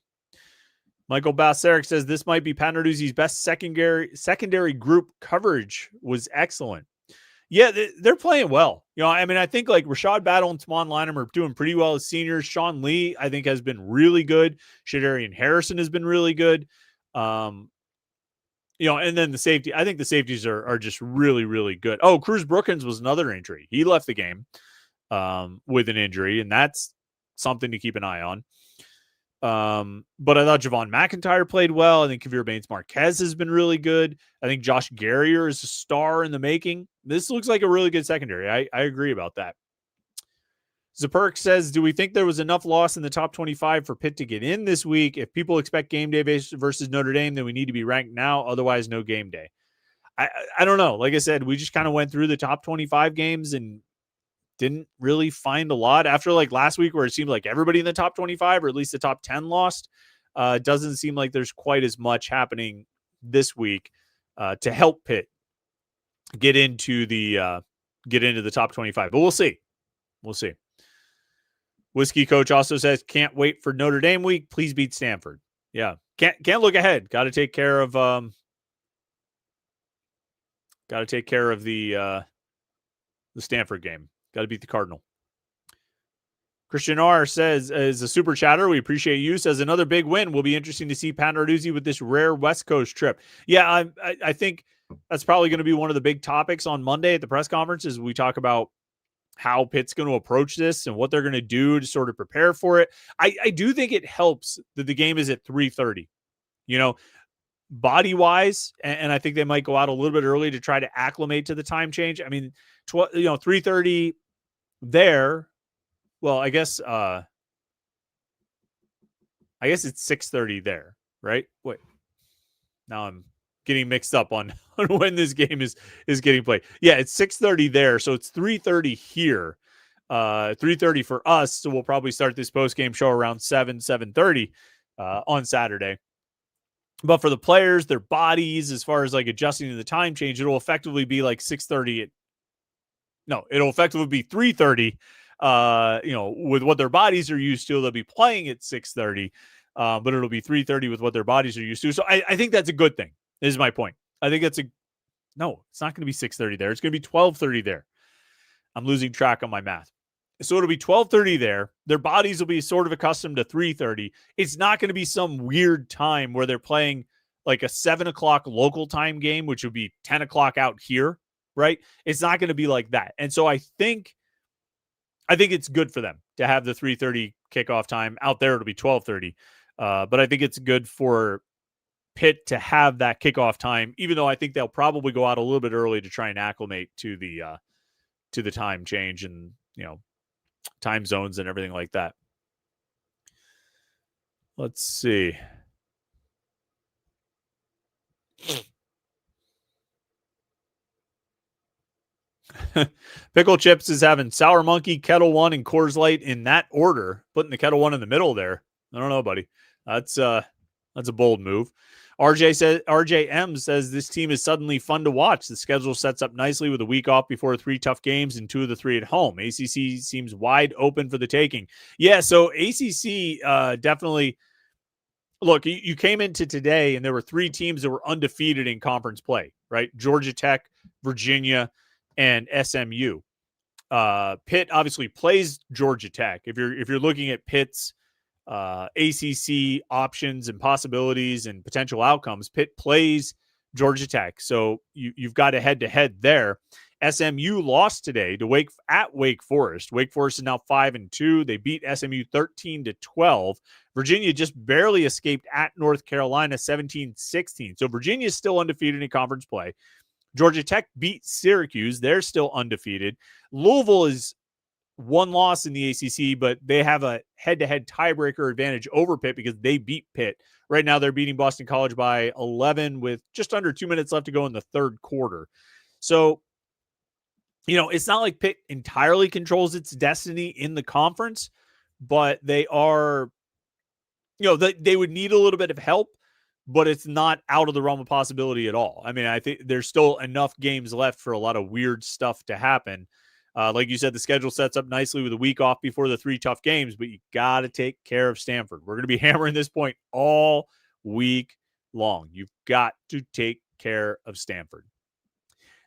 Michael Basseric says this might be Pat Narduzzi's best secondary group coverage. Was excellent. Yeah, they're playing well. I think like Rashad Battle and Tamon Lynam are doing pretty well as seniors. Sean Lee, I think, has been really good. Shadarian Harrison has been really good. And then the safety, I think the safeties are just really, really good. Oh, Cruz Brookins was another injury. He left the game with an injury, and that's something to keep an eye on. But I thought Javon McIntyre played well. I think Kavir Baines-Marquez has been really good. I think Josh Garrier is a star in the making. This looks like a really good secondary. I agree about that. Zapirk says, do we think there was enough loss in the top 25 for Pitt to get in this week? If people expect game day versus Notre Dame, then we need to be ranked now. Otherwise, no game day. I don't know. Like I said, we just kind of went through the top 25 games and didn't really find a lot after like last week where it seemed like everybody in the top 25 or at least the top 10 lost. Doesn't seem like there's quite as much happening this week to help Pitt get into the top 25, but we'll see. Whiskey Coach also says, can't wait for Notre Dame week. Please beat Stanford. Yeah. Can't look ahead. Got to take care of the Stanford game. Got to beat the Cardinal. Christian R says, as a super chatter, we appreciate you. Says another big win. Will be interesting to see Pat Narduzzi with this rare West Coast trip. Yeah, I think that's probably going to be one of the big topics on Monday at the press conference as we talk about how Pitt's going to approach this and what they're going to do to sort of prepare for it. I do think it helps that the game is at 3:30, body wise. And I think they might go out a little bit early to try to acclimate to the time change. I mean, 3:30 there. Well, I guess it's 6:30 there, right? Wait, now I'm getting mixed up on when this game is getting played. Yeah, it's 6:30 there, so it's 3:30 here. 3:30 for us, so we'll probably start this post-game show around 7:30 on Saturday. But for the players, their bodies, as far as like adjusting to the time change, it'll effectively be like 6:30. It'll effectively be 3:30. With what their bodies are used to, they'll be playing at 6:30. But it'll be 3:30 with what their bodies are used to. So I think that's a good thing. Is my point. I think it's not going to be 6:30 there. It's going to be 12:30 there. I'm losing track on my math. So it'll be 12:30 there. Their bodies will be sort of accustomed to 3:30. It's not going to be some weird time where they're playing like a 7:00 local time game, which would be 10:00 out here, right? It's not going to be like that. And so I think it's good for them to have the 3:30 kickoff time. Out there, it'll be 12:30. But I think it's good for Pitt to have that kickoff time, even though I think they'll probably go out a little bit early to try and acclimate to the time change and time zones and everything like that. Let's see. Pickle Chips is having Sour Monkey, Kettle One, and Coors Light in that order. Putting the Kettle One in the middle there. I don't know, buddy. That's a bold move. RJM says this team is suddenly fun to watch. The schedule sets up nicely with a week off before 3 tough games and 2 of the 3 at home. ACC seems wide open for the taking. Yeah, so ACC definitely. Look, you came into today and there were 3 teams that were undefeated in conference play, right? Georgia Tech, Virginia, and SMU. Pitt obviously plays Georgia Tech. If you're looking at Pitt's ACC options and possibilities and potential outcomes, Pitt plays Georgia Tech, so you've got a head-to-head there. SMU lost today to Wake Forest. Wake Forest is now 5-2. They beat SMU 13-12. Virginia just barely escaped at North Carolina 17-16. So Virginia is still undefeated in conference play. Georgia Tech beat Syracuse. They're still undefeated. Louisville is 1 loss in the ACC, but they have a head-to-head tiebreaker advantage over Pitt because they beat Pitt. Right now, they're beating Boston College by 11 with just under 2 minutes left to go in the third quarter. So, it's not like Pitt entirely controls its destiny in the conference, but they are, they would need a little bit of help, but it's not out of the realm of possibility at all. I mean, I think there's still enough games left for a lot of weird stuff to happen. Like you said, the schedule sets up nicely with a week off before the 3 tough games, but you got to take care of Stanford. We're going to be hammering this point all week long. You've got to take care of Stanford.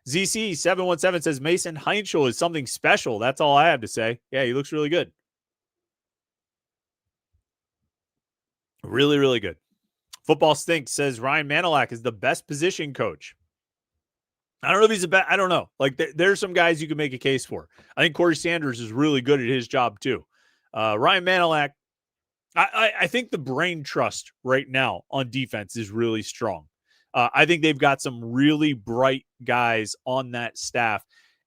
ZC717 says Mason Heintschel is something special. That's all I have to say. Yeah, he looks really good. Really, really good. Football Stinks says Ryan Manilak is the best position coach. I don't know if he's I don't know. Like, there's some guys you can make a case for. I think Corey Sanders is really good at his job, too. Ryan Manilak, I think the brain trust right now on defense is really strong. I think they've got some really bright guys on that staff,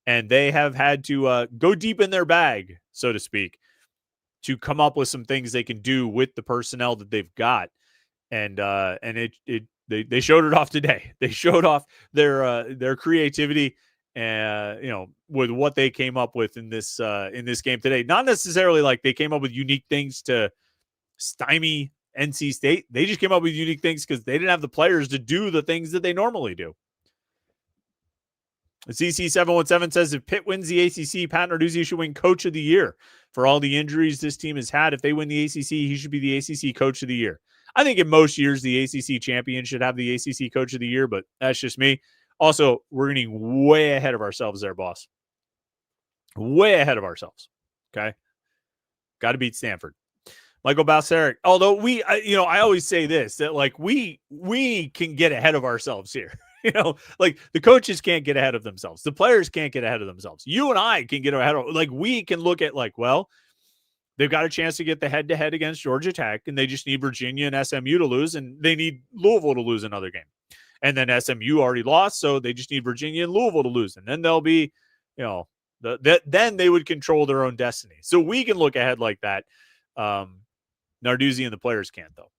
and they have had to go deep in their bag, so to speak, to come up with some things they can do with the personnel that they've got. And they showed it off today. They showed off their creativity, with what they came up with in this game today. Not necessarily like they came up with unique things to stymie NC State. They just came up with unique things because they didn't have the players to do the things that they normally do. CC717 says if Pitt wins the ACC, Pat Narduzzi should win Coach of the Year. For all the injuries this team has had, if they win the ACC, he should be the ACC Coach of the Year. I think in most years, the ACC champion should have the ACC Coach of the Year, but that's just me. Also, we're getting way ahead of ourselves there, boss. Way ahead of ourselves. Okay? Got to beat Stanford. Michael Balseric. Although I always say this, that like we can get ahead of ourselves here. Like the coaches can't get ahead of themselves. The players can't get ahead of themselves. You and I can get ahead of, like, we can look at like, well, they've got a chance to get the head-to-head against Georgia Tech, and they just need Virginia and SMU to lose, and they need Louisville to lose another game. And then SMU already lost, so they just need Virginia and Louisville to lose. And then they'll be, then they would control their own destiny. So we can look ahead like that. Narduzzi and the players can't, though.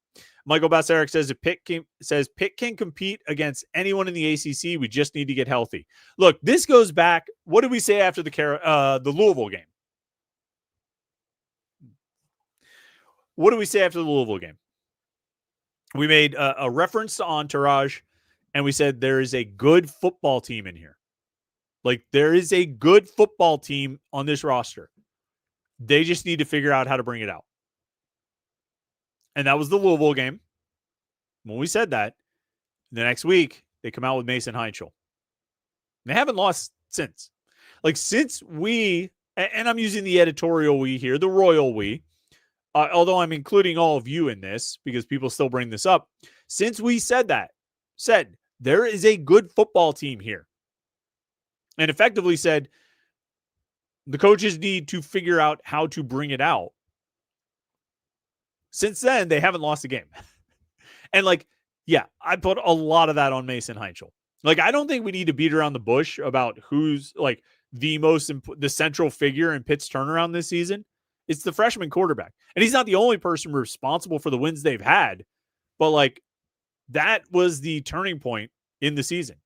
Michael Basseric says Pitt can compete against anyone in the ACC. We just need to get healthy. Look, this goes back. What did we say after the Louisville game? What did we say after the Louisville game? We made a reference to Entourage, and we said there is a good football team in here. Like, there is a good football team on this roster. They just need to figure out how to bring it out. And that was the Louisville game. When we said that, the next week, they come out with Mason Heintschel. They haven't lost since. Like, since we, and I'm using the editorial we here, the royal we, although I'm including all of you in this because people still bring this up. Since we said there is a good football team here. And effectively said, the coaches need to figure out how to bring it out. Since then, they haven't lost a game. And I put a lot of that on Mason Heintschel. Like, I don't think we need to beat around the bush about who's like the central figure in Pitt's turnaround this season. It's the freshman quarterback. And he's not the only person responsible for the wins they've had, but like that was the turning point in the season.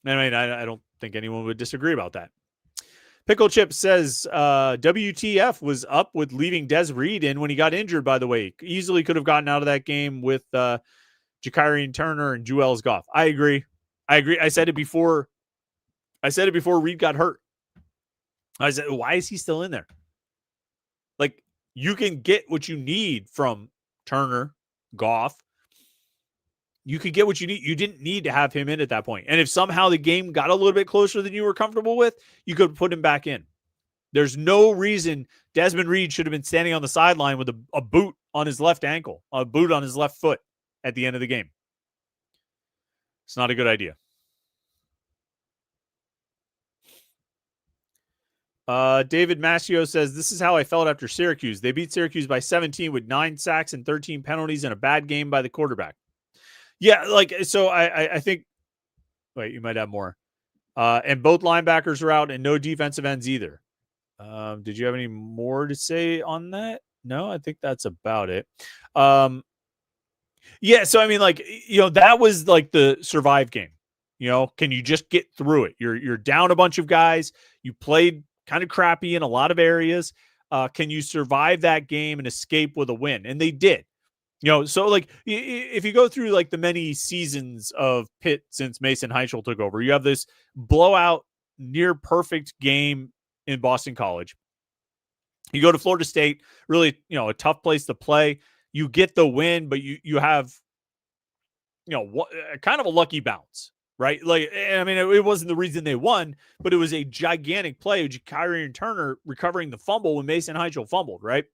I mean, I don't think anyone would disagree about that. Pickle Chip says WTF was up with leaving Des Reed in when he got injured, by the way. Easily could have gotten out of that game with Jakarian Turner and Juelz Goff. I agree. I said it before Reed got hurt. I said, why is he still in there? Like, you can get what you need from Turner, Goff. You could get what you need. You didn't need to have him in at that point. And if somehow the game got a little bit closer than you were comfortable with, you could put him back in. There's no reason Desmond Reed should have been standing on the sideline with a boot on his left ankle, a boot on his left foot at the end of the game. It's not a good idea. David Mascio says, this is how I felt after Syracuse. They beat Syracuse by 17 with 9 sacks and 13 penalties and a bad game by the quarterback. Yeah, so I think, wait, you might have more. And both linebackers are out and no defensive ends either. Did you have any more to say on that? No, I think that's about it. Yeah, so I mean, that was like the survive game. Can you just get through it? You're down a bunch of guys. You played kind of crappy in a lot of areas. Can you survive that game and escape with a win? And they did. So if you go through the many seasons of Pitt since Mason Heintschel took over, you have this blowout, near perfect game in Boston College. You go to Florida State, really, a tough place to play. You get the win, but you have, kind of a lucky bounce, right? It wasn't the reason they won, but it was a gigantic play of Jakarian Turner recovering the fumble when Mason Heintschel fumbled, right?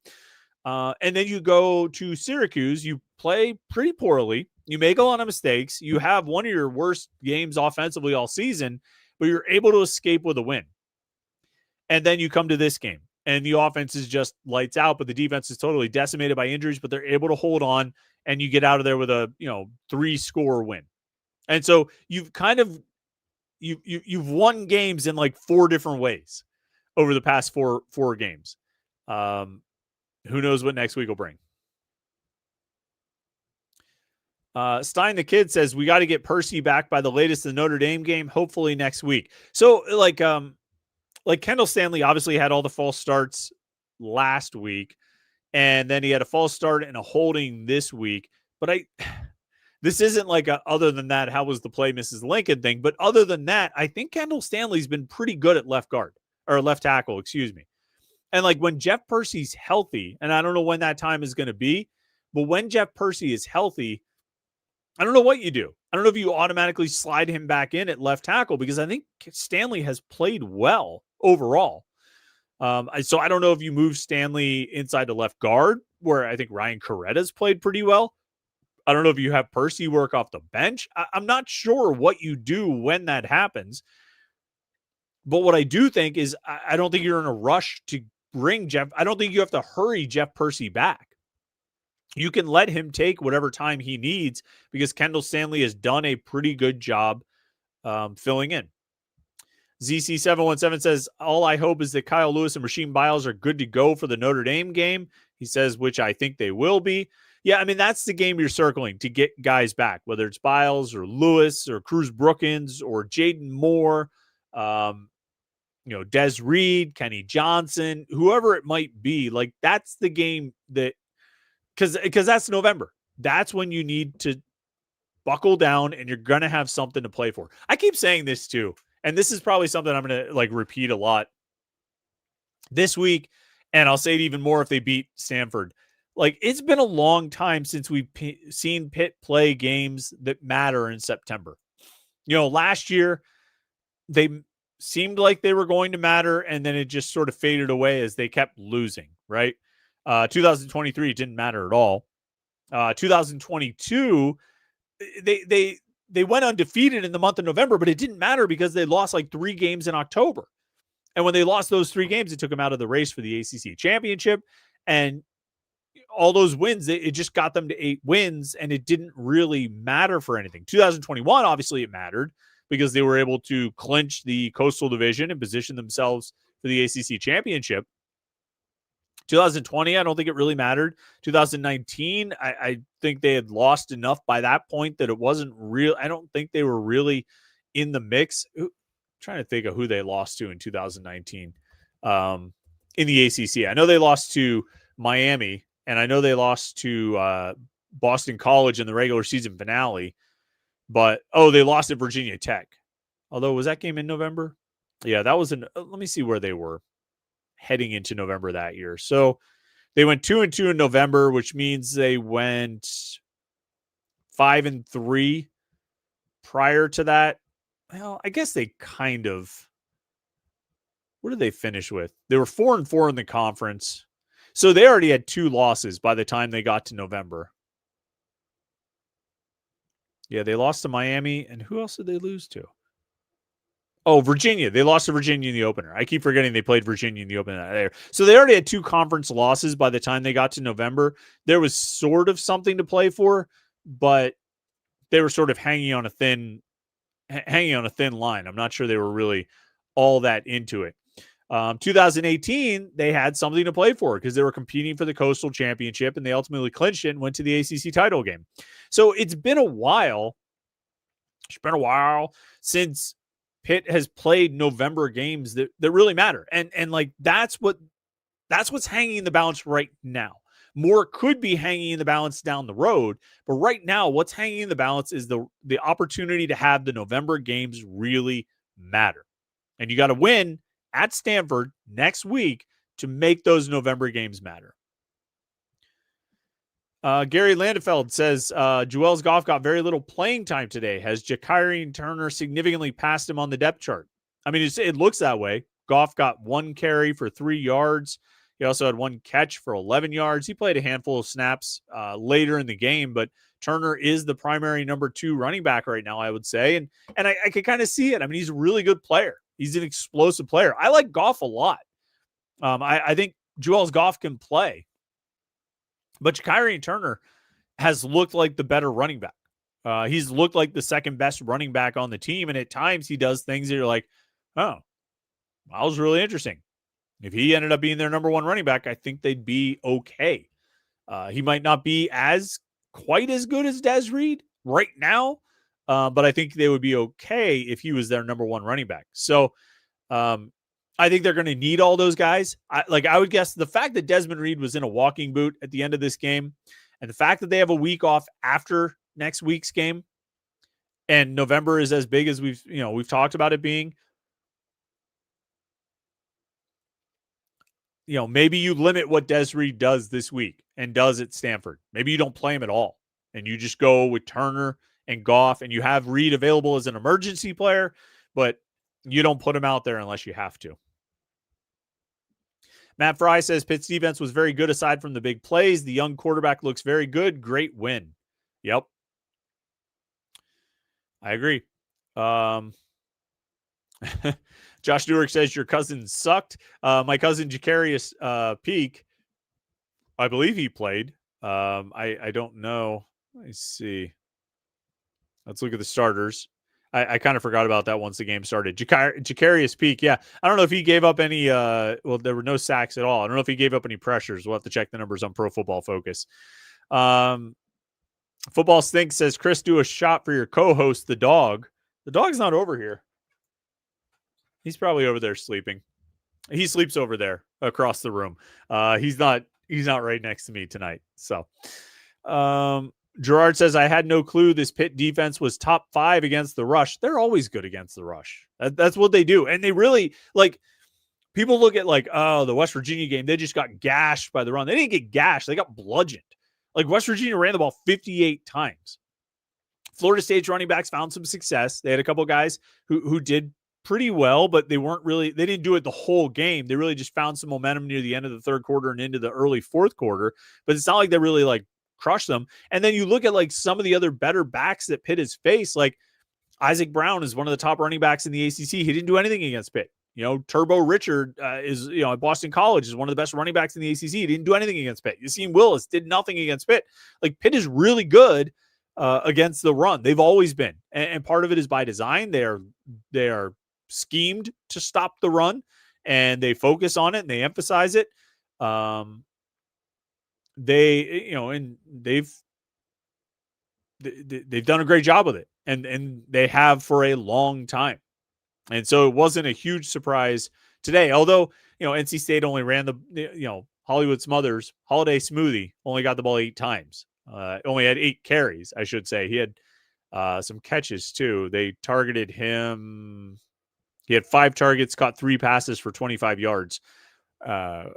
And then you go to Syracuse, you play pretty poorly. You make a lot of mistakes. You have one of your worst games offensively all season, but you're able to escape with a win. And then you come to this game, and the offense is just lights out, but the defense is totally decimated by injuries, but they're able to hold on, and you get out of there with a 3-score win. And so you've kind of you've won games in 4 different ways over the past four games. Who knows what next week will bring? Stein the Kid says, we got to get Percy back by the latest in the Notre Dame game, hopefully next week. So, Kendall Stanley obviously had all the false starts last week, and then he had a false start and a holding this week. But this isn't other than that, how was the play Mrs. Lincoln thing? But other than that, I think Kendall Stanley's been pretty good at left tackle, excuse me. And when Jeff Percy's healthy, and I don't know when that time is going to be, but when Jeff Percy is healthy, I don't know what you do. I don't know if you automatically slide him back in at left tackle, because I think Stanley has played well overall. So I don't know if you move Stanley inside to left guard, where I think Ryan Coretta's played pretty well. I don't know if you have Percy work off the bench. I'm not sure what you do when that happens. But what I do think is I don't think you're in a rush to bring Jeff. I don't think you have to hurry Jeff Percy back. You can let him take whatever time he needs, because Kendall Stanley has done a pretty good job filling in. ZC717 says, all I hope is that Kyle Lewis and Rasheem Biles are good to go for the Notre Dame game. He says, which I think they will be. Yeah, that's the game you're circling to get guys back, whether it's Biles or Lewis or Cruz Brookins or Jaden Moore, Des Reed, Kenny Johnson, whoever it might be. That's the game that, because that's November. That's when you need to buckle down, and you're going to have something to play for. I keep saying this too, and this is probably something I'm going to repeat a lot this week, and I'll say it even more if they beat Stanford. It's been a long time since we've seen Pitt play games that matter in September. Last year, they seemed like they were going to matter, and then it just sort of faded away as they kept losing, right? 2023, it didn't matter at all. 2022, they went undefeated in the month of November, but it didn't matter because they lost 3 games in October. And when they lost those 3 games, it took them out of the race for the ACC championship. And all those wins, it just got them to 8 wins, and it didn't really matter for anything. 2021, obviously it mattered, because they were able to clinch the Coastal Division and position themselves for the ACC championship. 2020, I don't think it really mattered. 2019, I think they had lost enough by that point that it wasn't real. I don't think they were really in the mix. trying to think of who they lost to in 2019 in the ACC. I know they lost to Miami, and I know they lost to Boston College in the regular season finale. But, they lost at Virginia Tech. Although, was that game in November? Yeah, that was let me see where they were heading into November that year. So they went 2-2 in November, which means they went 5-3 prior to that. Well, I guess they kind of, what did they finish with? They were 4-4 in the conference. So they already had 2 losses by the time they got to November. Yeah, they lost to Miami. And who else did they lose to? Oh, Virginia. They lost to Virginia in the opener. I keep forgetting they played Virginia in the opener. So they already had 2 conference losses by the time they got to November. There was sort of something to play for, but they were sort of hanging on a thin line. I'm not sure they were really all that into it. 2018, they had something to play for because they were competing for the Coastal Championship, and they ultimately clinched it and went to the ACC title game. So it's been a while. It's been a while since Pitt has played November games that really matter. And like that's what's hanging in the balance right now. More could be hanging in the balance down the road, but right now what's hanging in the balance is the opportunity to have the November games really matter. And you got to win at Stanford next week to make those November games matter. Gary Landefeld says, Joel's Goff got very little playing time today. Has Ja'Kyrie Turner significantly passed him on the depth chart? I mean, it looks that way. Goff got 1 carry for 3 yards. He also had 1 catch for 11 yards. He played a handful of snaps later in the game, but Turner is the primary number 2 running back right now, I would say. And I can kind of see it. I mean, he's a really good player. He's an explosive player. I like Goff a lot. I think Joel's Goff can play. But Ja'Kyrie Turner has looked like the better running back. He's looked like the second best running back on the team. And at times he does things that you're like, oh, that was really interesting. If he ended up being their number 1 running back, I think they'd be okay. He might not be quite as good as Des Reed right now, but I think they would be okay if he was their number 1 running back. So I think they're going to need all those guys. I would guess the fact that Desmond Reed was in a walking boot at the end of this game, and the fact that they have a week off after next week's game, and November is as big as we've talked about it being. Maybe you limit what Des Reed does this week and does at Stanford. Maybe you don't play him at all, and you just go with Turner and Goff, and you have Reed available as an emergency player, but you don't put him out there unless you have to. Matt Fry says Pitt's defense was very good aside from the big plays. The young quarterback looks very good. Great win. Yep. I agree. Josh Newark says your cousin sucked. My cousin Jacarius Peak, I believe he played. I don't know. Let's see. Let's look at the starters. I kind of forgot about that once the game started. Jacarius Peak, yeah. I don't know if he gave up any there were no sacks at all. I don't know if he gave up any pressures. We'll have to check the numbers on Pro Football Focus. Football Stink says, Chris, do a shot for your co-host, the dog. The dog's not over here. He's probably over there sleeping. He sleeps over there across the room. He's not right next to me tonight. So Gerard says, I had no clue this Pitt defense was top 5 against the rush. They're always good against the rush. That's what they do. And they really, people look at the West Virginia game. They just got gashed by the run. They didn't get gashed. They got bludgeoned. West Virginia ran the ball 58 times. Florida State's running backs found some success. They had a couple of guys who did pretty well, but they didn't do it the whole game. They really just found some momentum near the end of the third quarter and into the early fourth quarter. But it's not like they really crush them. And then you look at some of the other better backs that Pitt has faced, Isaac Brown is one of the top running backs in the ACC. He didn't do anything against Pitt. Turbo Richard is, at Boston College is one of the best running backs in the ACC. He didn't do anything against Pitt. Yassine Willis did nothing against Pitt. Pitt is really good against the run. They've always been. And part of it is by design. They are schemed to stop the run, and they focus on it and they emphasize it. They've done a great job with it, and they have for a long time. And so it wasn't a huge surprise today, although, NC State only ran Hollywood Smothers, Holiday Smoothie, only got the ball 8 times. Only had 8 carries, I should say. He had some catches, too. They targeted him. He had 5 targets, caught 3 passes for 25 yards. I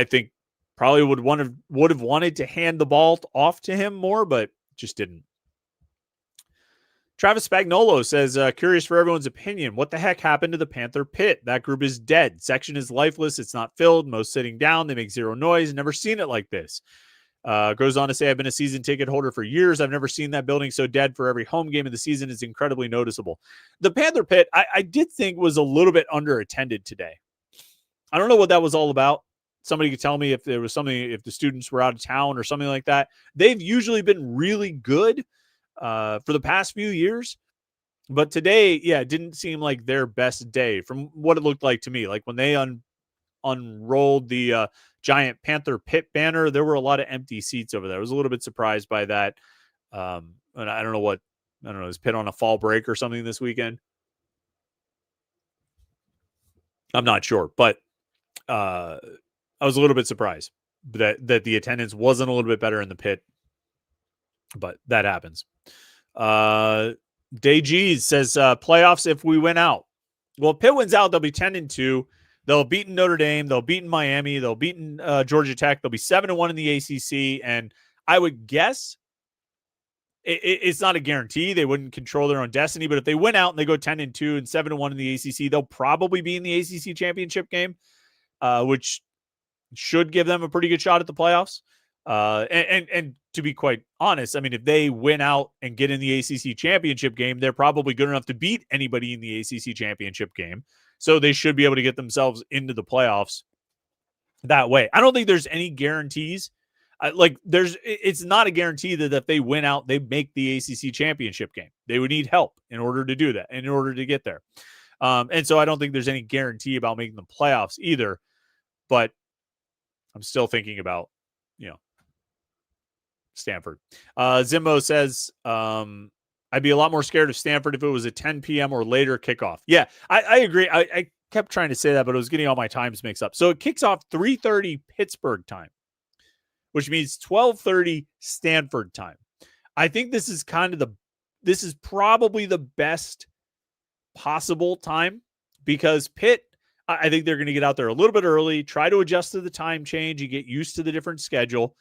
think probably would have wanted to hand the ball off to him more, but just didn't. Travis Spagnolo says, curious for everyone's opinion. What the heck happened to the Panther Pit? That group is dead. Section is lifeless. It's not filled. Most sitting down. They make zero noise. Never seen it like this. Goes on to say, I've been a season ticket holder for years. I've never seen that building so dead for every home game of the season. It's incredibly noticeable. The Panther Pit, I did think was a little bit underattended today. I don't know what that was all about. Somebody could tell me if there was something, if the students were out of town or something like that. They've usually been really good for the past few years. But today, it didn't seem like their best day from what it looked like to me. Like when they unrolled the giant Panther Pit banner, there were a lot of empty seats over there. I was a little bit surprised by that. And I don't know, is Pitt on a fall break or something this weekend? I'm not sure, but I was a little bit surprised that the attendance wasn't a little bit better in the Pit, but that happens. Day G's says playoffs if we win out. Well, if Pitt wins out, they'll be 10-2. They'll have beaten Notre Dame. They'll beaten Miami. They'll beaten Georgia Tech. They'll be 7-1 in the ACC. And I would guess it's not a guarantee. They wouldn't control their own destiny. But if they win out and they go 10-2 and 7-1 in the ACC, they'll probably be in the ACC championship game, which should give them a pretty good shot at the playoffs. And to be quite honest, I mean, if they win out and get in the ACC championship game, they're probably good enough to beat anybody in the ACC championship game. So they should be able to get themselves into the playoffs that way. I don't think there's any guarantees. It's not a guarantee that if they win out, they make the ACC championship game. They would need help in order to do that, in order to get there. And so I don't think there's any guarantee about making the playoffs either. But I'm still thinking about, Stanford. Zimbo says, I'd be a lot more scared of Stanford if it was a 10 p.m. or later kickoff. Yeah, I agree. I kept trying to say that, but I was getting all my times mixed up. So it kicks off 3:30 Pittsburgh time, which means 12:30 Stanford time. I think this is this is probably the best possible time because Pitt, I think they're going to get out there a little bit early, try to adjust to the time change and get used to the different schedule.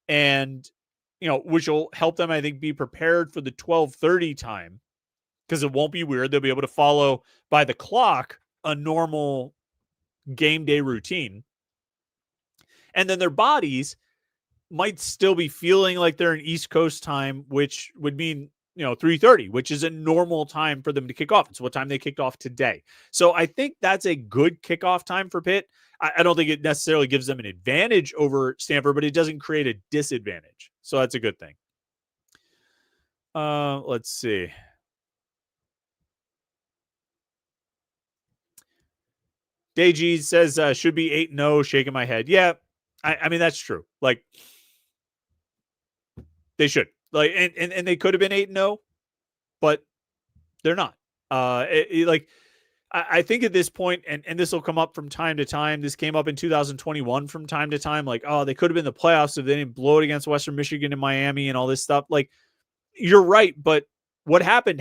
And, which will help them, I think, be prepared for the 12:30 time because it won't be weird. They'll be able to follow by the clock a normal game day routine. And then their bodies might still be feeling like they're in East Coast time, which would mean, 3:30, which is a normal time for them to kick off. It's what time they kicked off today. So I think that's a good kickoff time for Pitt. I don't think it necessarily gives them an advantage over Stanford, but it doesn't create a disadvantage. So that's a good thing. Let's see. Deji says, should be 8-0, shaking my head. Yeah, I mean, that's true. Like, they should. Like, and they could have been 8-0, but they're not. I think at this point, and this will come up from time to time. This came up in 2021 from time to time. Like, oh, they could have been the playoffs if they didn't blow it against Western Michigan and Miami and all this stuff. Like, you're right, but what happened.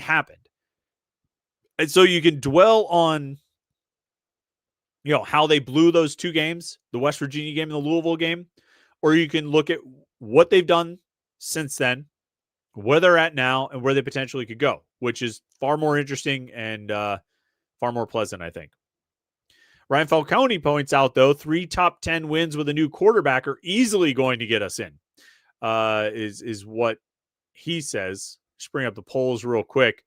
And so you can dwell on, how they blew those 2 games, the West Virginia game and the Louisville game, or you can look at what they've done since then, where they're at now, and where they potentially could go, which is far more interesting and far more pleasant, I think. Ryan Falcone points out, though, 3 top 10 wins with a new quarterback are easily going to get us in, is what he says. Just bring up the polls real quick.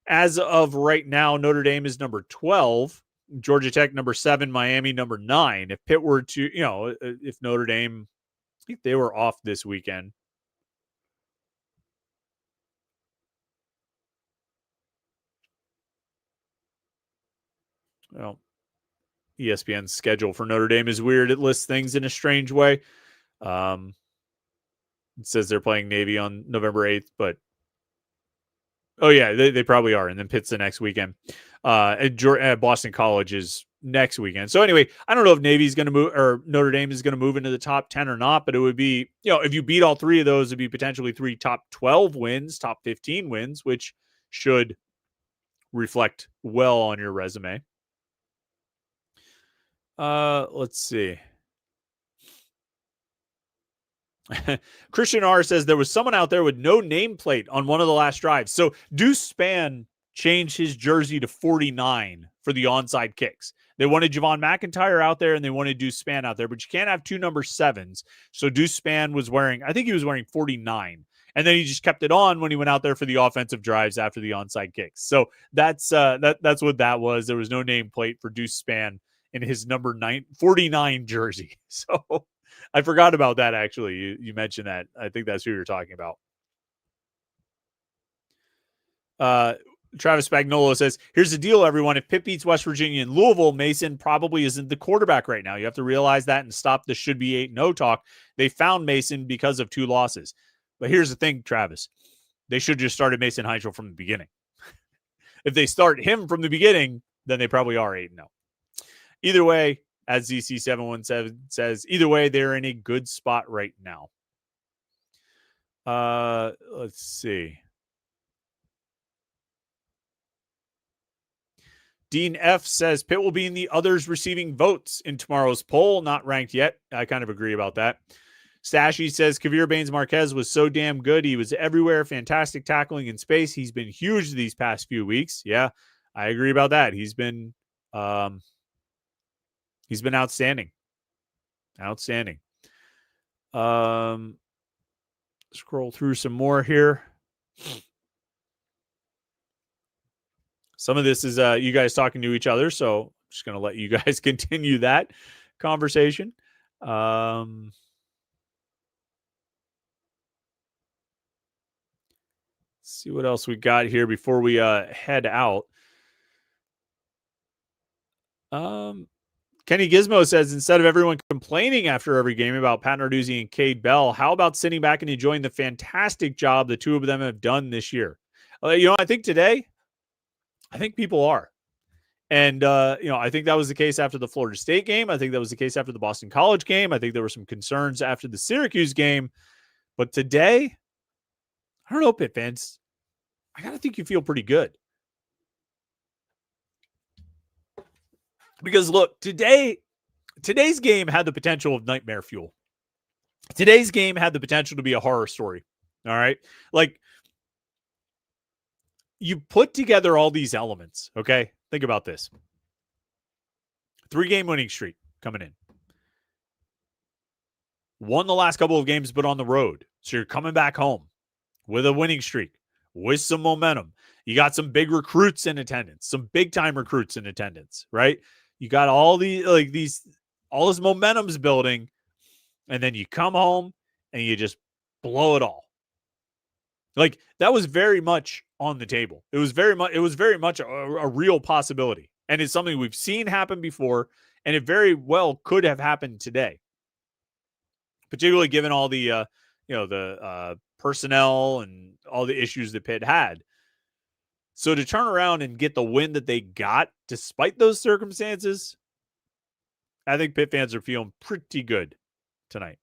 As of right now, Notre Dame is number 12, Georgia Tech number 7, Miami number 9. If Pitt were to, if Notre Dame, I think they were off this weekend. Well, ESPN's schedule for Notre Dame is weird. It lists things in a strange way. It says they're playing Navy on November 8th, but Oh yeah, they probably are, and then Pitt's the next weekend. Boston College is next weekend. So anyway, I don't know if Navy's going to move or Notre Dame is going to move into the top 10 or not, but it would be, if you beat all three of those, it'd be potentially 3 top 12 wins, top 15 wins, which should reflect well on your resume. Let's see. Christian R says there was someone out there with no nameplate on one of the last drives. So Deuce Spann changed his jersey to 49 for the onside kicks. They wanted Javon McIntyre out there and they wanted Deuce Spann out there, but you can't have two number 7s. So Deuce Spann was wearing, I think he was wearing 49. And then he just kept it on when he went out there for the offensive drives after the onside kicks. So that's what that was. There was no nameplate for Deuce Spann in his number 49 jersey. So I forgot about that, actually. You mentioned that. I think that's who you're talking about. Travis Spagnolo says, here's the deal, everyone. If Pitt beats West Virginia and Louisville, Mason probably isn't the quarterback right now. You have to realize that and stop the should be 8-0 talk. They found Mason because of 2 losses. But here's the thing, Travis. They should just started Mason Heintschel from the beginning. If they start him from the beginning, then they probably are 8-0. Either way, as ZC717 says, either way, they're in a good spot right now. Let's see. Dean F says Pitt will be in the others receiving votes in tomorrow's poll. Not ranked yet. I kind of agree about that. Stashy says Kavir Baines-Marquez was so damn good. He was everywhere. Fantastic tackling in space. He's been huge these past few weeks. Yeah, I agree about that. He's been outstanding. Outstanding. Scroll through some more here. Some of this is you guys talking to each other, so I'm just going to let you guys continue that conversation. See what else we got here before we head out. Kenny Gizmo says, instead of everyone complaining after every game about Pat Narduzzi and Cade Bell, how about sitting back and enjoying the fantastic job the two of them have done this year? I think today, I think people are. And, I think that was the case after the Florida State game. I think that was the case after the Boston College game. I think there were some concerns after the Syracuse game. But today, I don't know, Pitt fans. I got to think you feel pretty good. Because, look, today's game had the potential of nightmare fuel. Today's game had the potential to be a horror story. All right? Like, you put together all these elements, okay? Think about this. 3-game winning streak coming in. Won the last couple of games, but on the road. So you're coming back home with a winning streak, with some momentum. You got some big recruits in attendance, some big-time recruits in attendance, right? You got all all this momentum's building, and then you come home and you just blow it all. Like, that was very much on the table. It was very much a real possibility. And it's something we've seen happen before, and it very well could have happened today. Particularly given all the personnel and all the issues that Pitt had. So to turn around and get the win that they got despite those circumstances, I think Pitt fans are feeling pretty good tonight.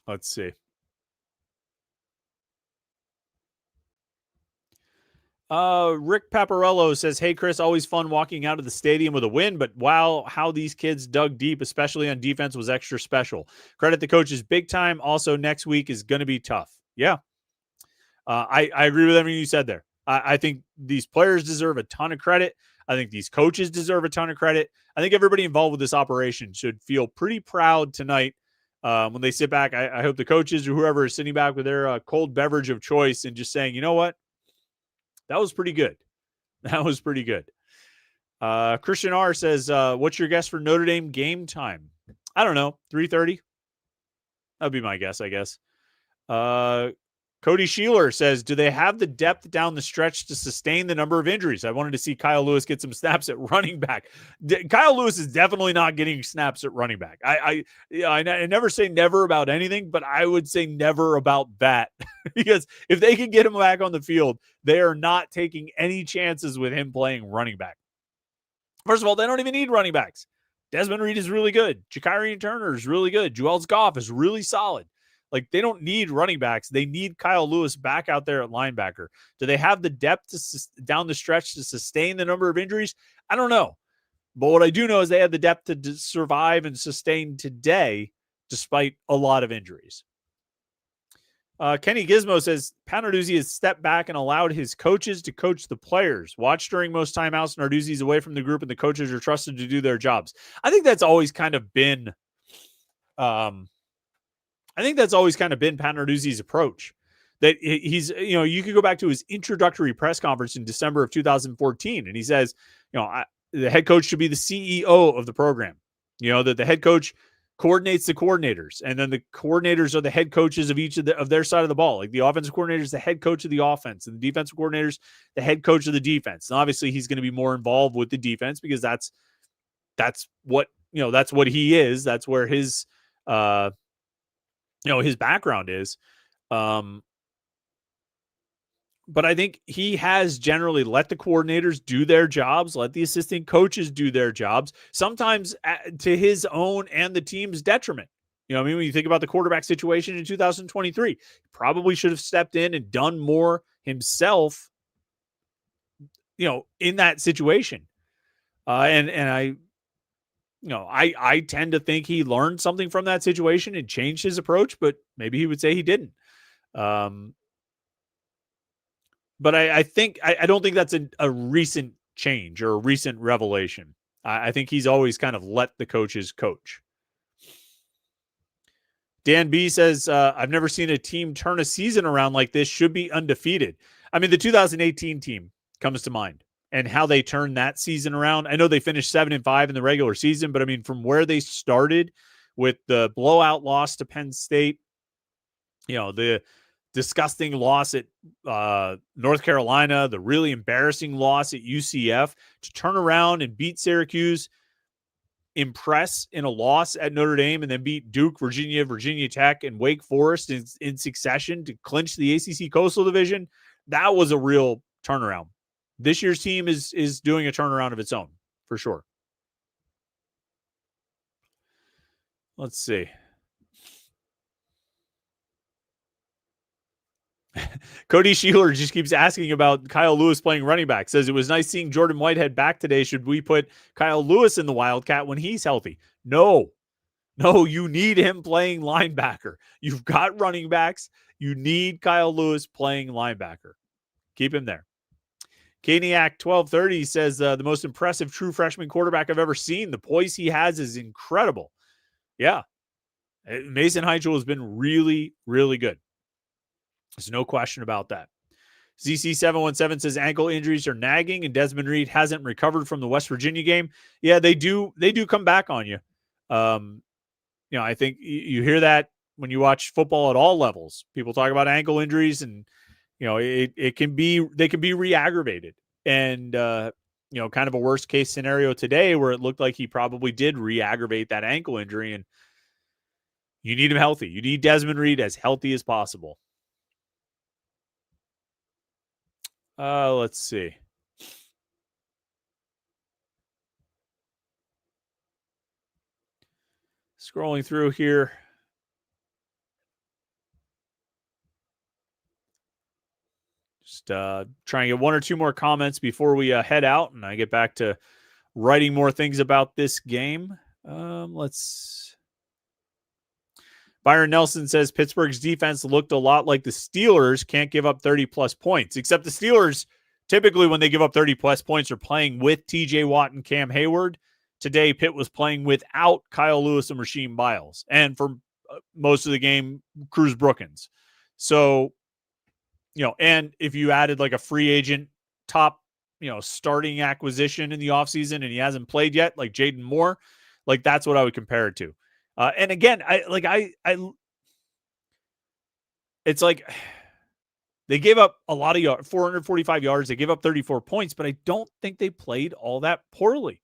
Let's see. Rick Paparello says, hey, Chris, always fun walking out of the stadium with a win, but wow, how these kids dug deep, especially on defense, was extra special. Credit the coaches big time. Also, next week is going to be tough. Yeah. I agree with everything you said there. I think these players deserve a ton of credit. I think these coaches deserve a ton of credit. I think everybody involved with this operation should feel pretty proud tonight when they sit back. I hope the coaches or whoever is sitting back with their cold beverage of choice and just saying, you know what? That was pretty good. That was pretty good. Christian R says, what's your guess for Notre Dame game time? I don't know. 3:30? That would be my guess, I guess. Cody Sheeler says, do they have the depth down the stretch to sustain the number of injuries? I wanted to see Kyle Lewis get some snaps at running back. Kyle Lewis is definitely not getting snaps at running back. I never say never about anything, but I would say never about that because if they can get him back on the field, they are not taking any chances with him playing running back. First of all, they don't even need running backs. Desmond Reed is really good. Jakarian Turner is really good. Joel Goff is really solid. Like, they don't need running backs. They need Kyle Lewis back out there at linebacker. Do they have the depth down the stretch to sustain the number of injuries? I don't know. But what I do know is they have the depth to survive and sustain today despite a lot of injuries. Kenny Gizmo says, Narduzzi has stepped back and allowed his coaches to coach the players. Watch during most timeouts. Narduzzi's away from the group and the coaches are trusted to do their jobs. I think that's always kind of been Pat Narduzzi's approach. That he's, you could go back to his introductory press conference in December of 2014, and he says, the head coach should be the CEO of the program. That the head coach coordinates the coordinators, and then the coordinators are the head coaches of each of their side of the ball. Like, the offensive coordinator is the head coach of the offense, and the defensive coordinator is the head coach of the defense. And obviously, he's going to be more involved with the defense because that's what he is. That's where his his background is. But I think he has generally let the coordinators do their jobs, let the assistant coaches do their jobs, sometimes to his own and the team's detriment. When you think about the quarterback situation in 2023, he probably should have stepped in and done more himself, in that situation. And I tend to think he learned something from that situation and changed his approach, but maybe he would say he didn't. But I don't think that's a recent change or a recent revelation. I think he's always kind of let the coaches coach. Dan B says, I've never seen a team turn a season around like this. Should be undefeated. I mean, the 2018 team comes to mind and how they turned that season around. I know they finished 7-5 in the regular season, but I mean, from where they started with the blowout loss to Penn State, the disgusting loss at North Carolina, the really embarrassing loss at UCF, to turn around and beat Syracuse, impress in a loss at Notre Dame, and then beat Duke, Virginia Tech, and Wake Forest in succession to clinch the ACC Coastal Division. That was a real turnaround. This year's team is doing a turnaround of its own, for sure. Let's see. Cody Sheeler just keeps asking about Kyle Lewis playing running back. Says, it was nice seeing Jordan Whitehead back today. Should we put Kyle Lewis in the Wildcat when he's healthy? No, you need him playing linebacker. You've got running backs. You need Kyle Lewis playing linebacker. Keep him there. Kaniak 1230 says, the most impressive true freshman quarterback I've ever seen. The poise he has is incredible. Yeah. Mason Heintschel has been really, really good. There's no question about that. ZC717 says ankle injuries are nagging and Desmond Reed hasn't recovered from the West Virginia game. Yeah, they do come back on you. I think you hear that when you watch football at all levels. People talk about ankle injuries and, they can be re-aggravated. And, kind of a worst case scenario today where it looked like he probably did re-aggravate that ankle injury, and you need him healthy. You need Desmond Reed as healthy as possible. Let's see. Scrolling through here. Just trying to get one or two more comments before we head out and I get back to writing more things about this game. Byron Nelson says Pittsburgh's defense looked a lot like the Steelers. Can't give up 30-plus points, except the Steelers, typically when they give up 30-plus points, are playing with T.J. Watt and Cam Hayward. Today, Pitt was playing without Kyle Lewis and Rasheem Biles. And for most of the game, Cruz Brookins. So, and if you added like a free agent top, starting acquisition in the offseason and he hasn't played yet, like Jaden Moore, like that's what I would compare it to. And again, it's like They gave up a lot of yards, 445 yards. They gave up 34 points, but I don't think they played all that poorly.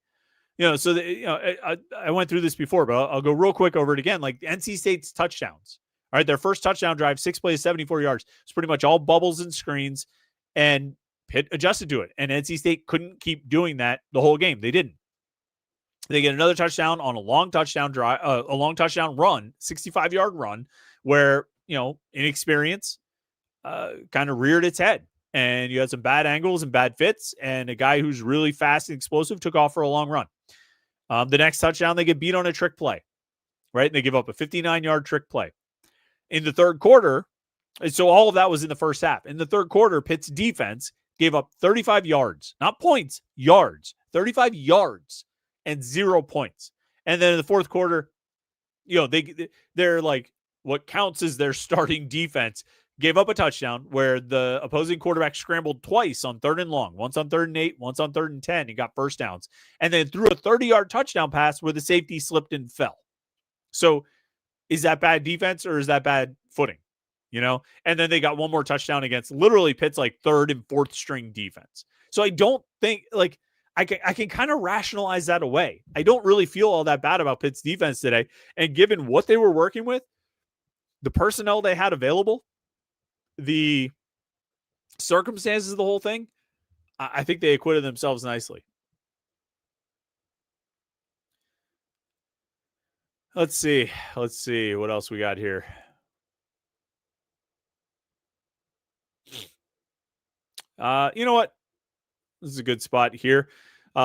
So I went through this before, but I'll go real quick over it again. Like NC State's touchdowns. All right, their first touchdown drive, 6 plays, 74 yards. It's pretty much all bubbles and screens, and Pitt adjusted to it. And NC State couldn't keep doing that the whole game. They didn't. They get another touchdown on a long touchdown drive, a long touchdown run, 65-yard run, where inexperience kind of reared its head, and you had some bad angles and bad fits, and a guy who's really fast and explosive took off for a long run. The next touchdown, they get beat on a trick play, right? And they give up a 59-yard trick play. In the third quarter, so all of that was in the first half. In the third quarter, Pitt's defense gave up 35 yards, not points, yards, 35 yards and 0 points. And then in the fourth quarter, they're like what counts as their starting defense gave up a touchdown where the opposing quarterback scrambled twice on 3rd and long, once on 3rd and 8, once on 3rd and 10, and got first downs, and then threw a 30-yard touchdown pass where the safety slipped and fell. So is that bad defense or is that bad footing? And then they got one more touchdown against literally Pitt's like 3rd and 4th string defense. So I don't think I can kind of rationalize that away. I don't really feel all that bad about Pitt's defense today. And given what they were working with, the personnel they had available, the circumstances of the whole thing, I think they acquitted themselves nicely. Let's see what else we got here. You know what? This is a good spot here.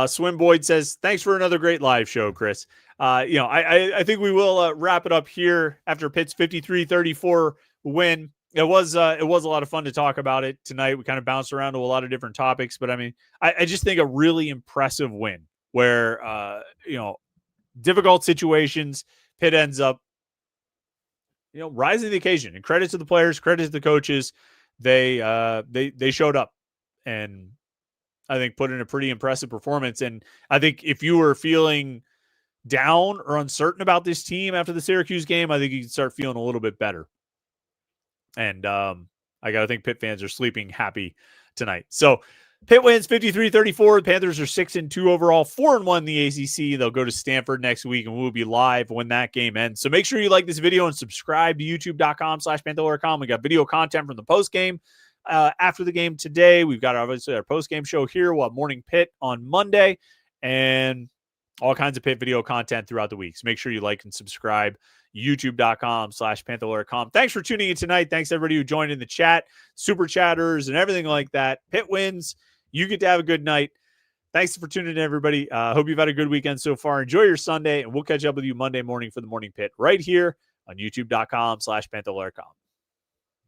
Swim Boyd says, thanks for another great live show, Chris. I think we will wrap it up here after Pitt's 53-34 win. It was a lot of fun to talk about it tonight. We kind of bounced around to a lot of different topics, but I mean, I just think a really impressive win where, difficult situations, Pitt ends up, rising to the occasion. And credit to the players, credit to the coaches. They showed up and I think put in a pretty impressive performance. And I think if you were feeling down or uncertain about this team after the Syracuse game, I think you can start feeling a little bit better. And I got to think Pitt fans are sleeping happy tonight. So Pitt wins 53-34. The Panthers are 6-2 overall, 4-1 in the ACC. They'll go to Stanford next week, and we'll be live when that game ends. So make sure you like this video and subscribe to youtube.com/Panther-Lair.com. We got video content from the post-game after the game today. We've got obviously our post-game show here. We'll have Morning Pitt on Monday and all kinds of Pitt video content throughout the week. So make sure you like and subscribe. youtube.com/Panther-Lair.com. Thanks for tuning in tonight. Thanks everybody who joined in the chat, super chatters and everything like that. Pitt wins. You get to have a good night. Thanks for tuning in, everybody. Hope you've had a good weekend so far. Enjoy your Sunday, and we'll catch up with you Monday morning for the Morning Pit right here on youtube.com/Panther-Lair.com.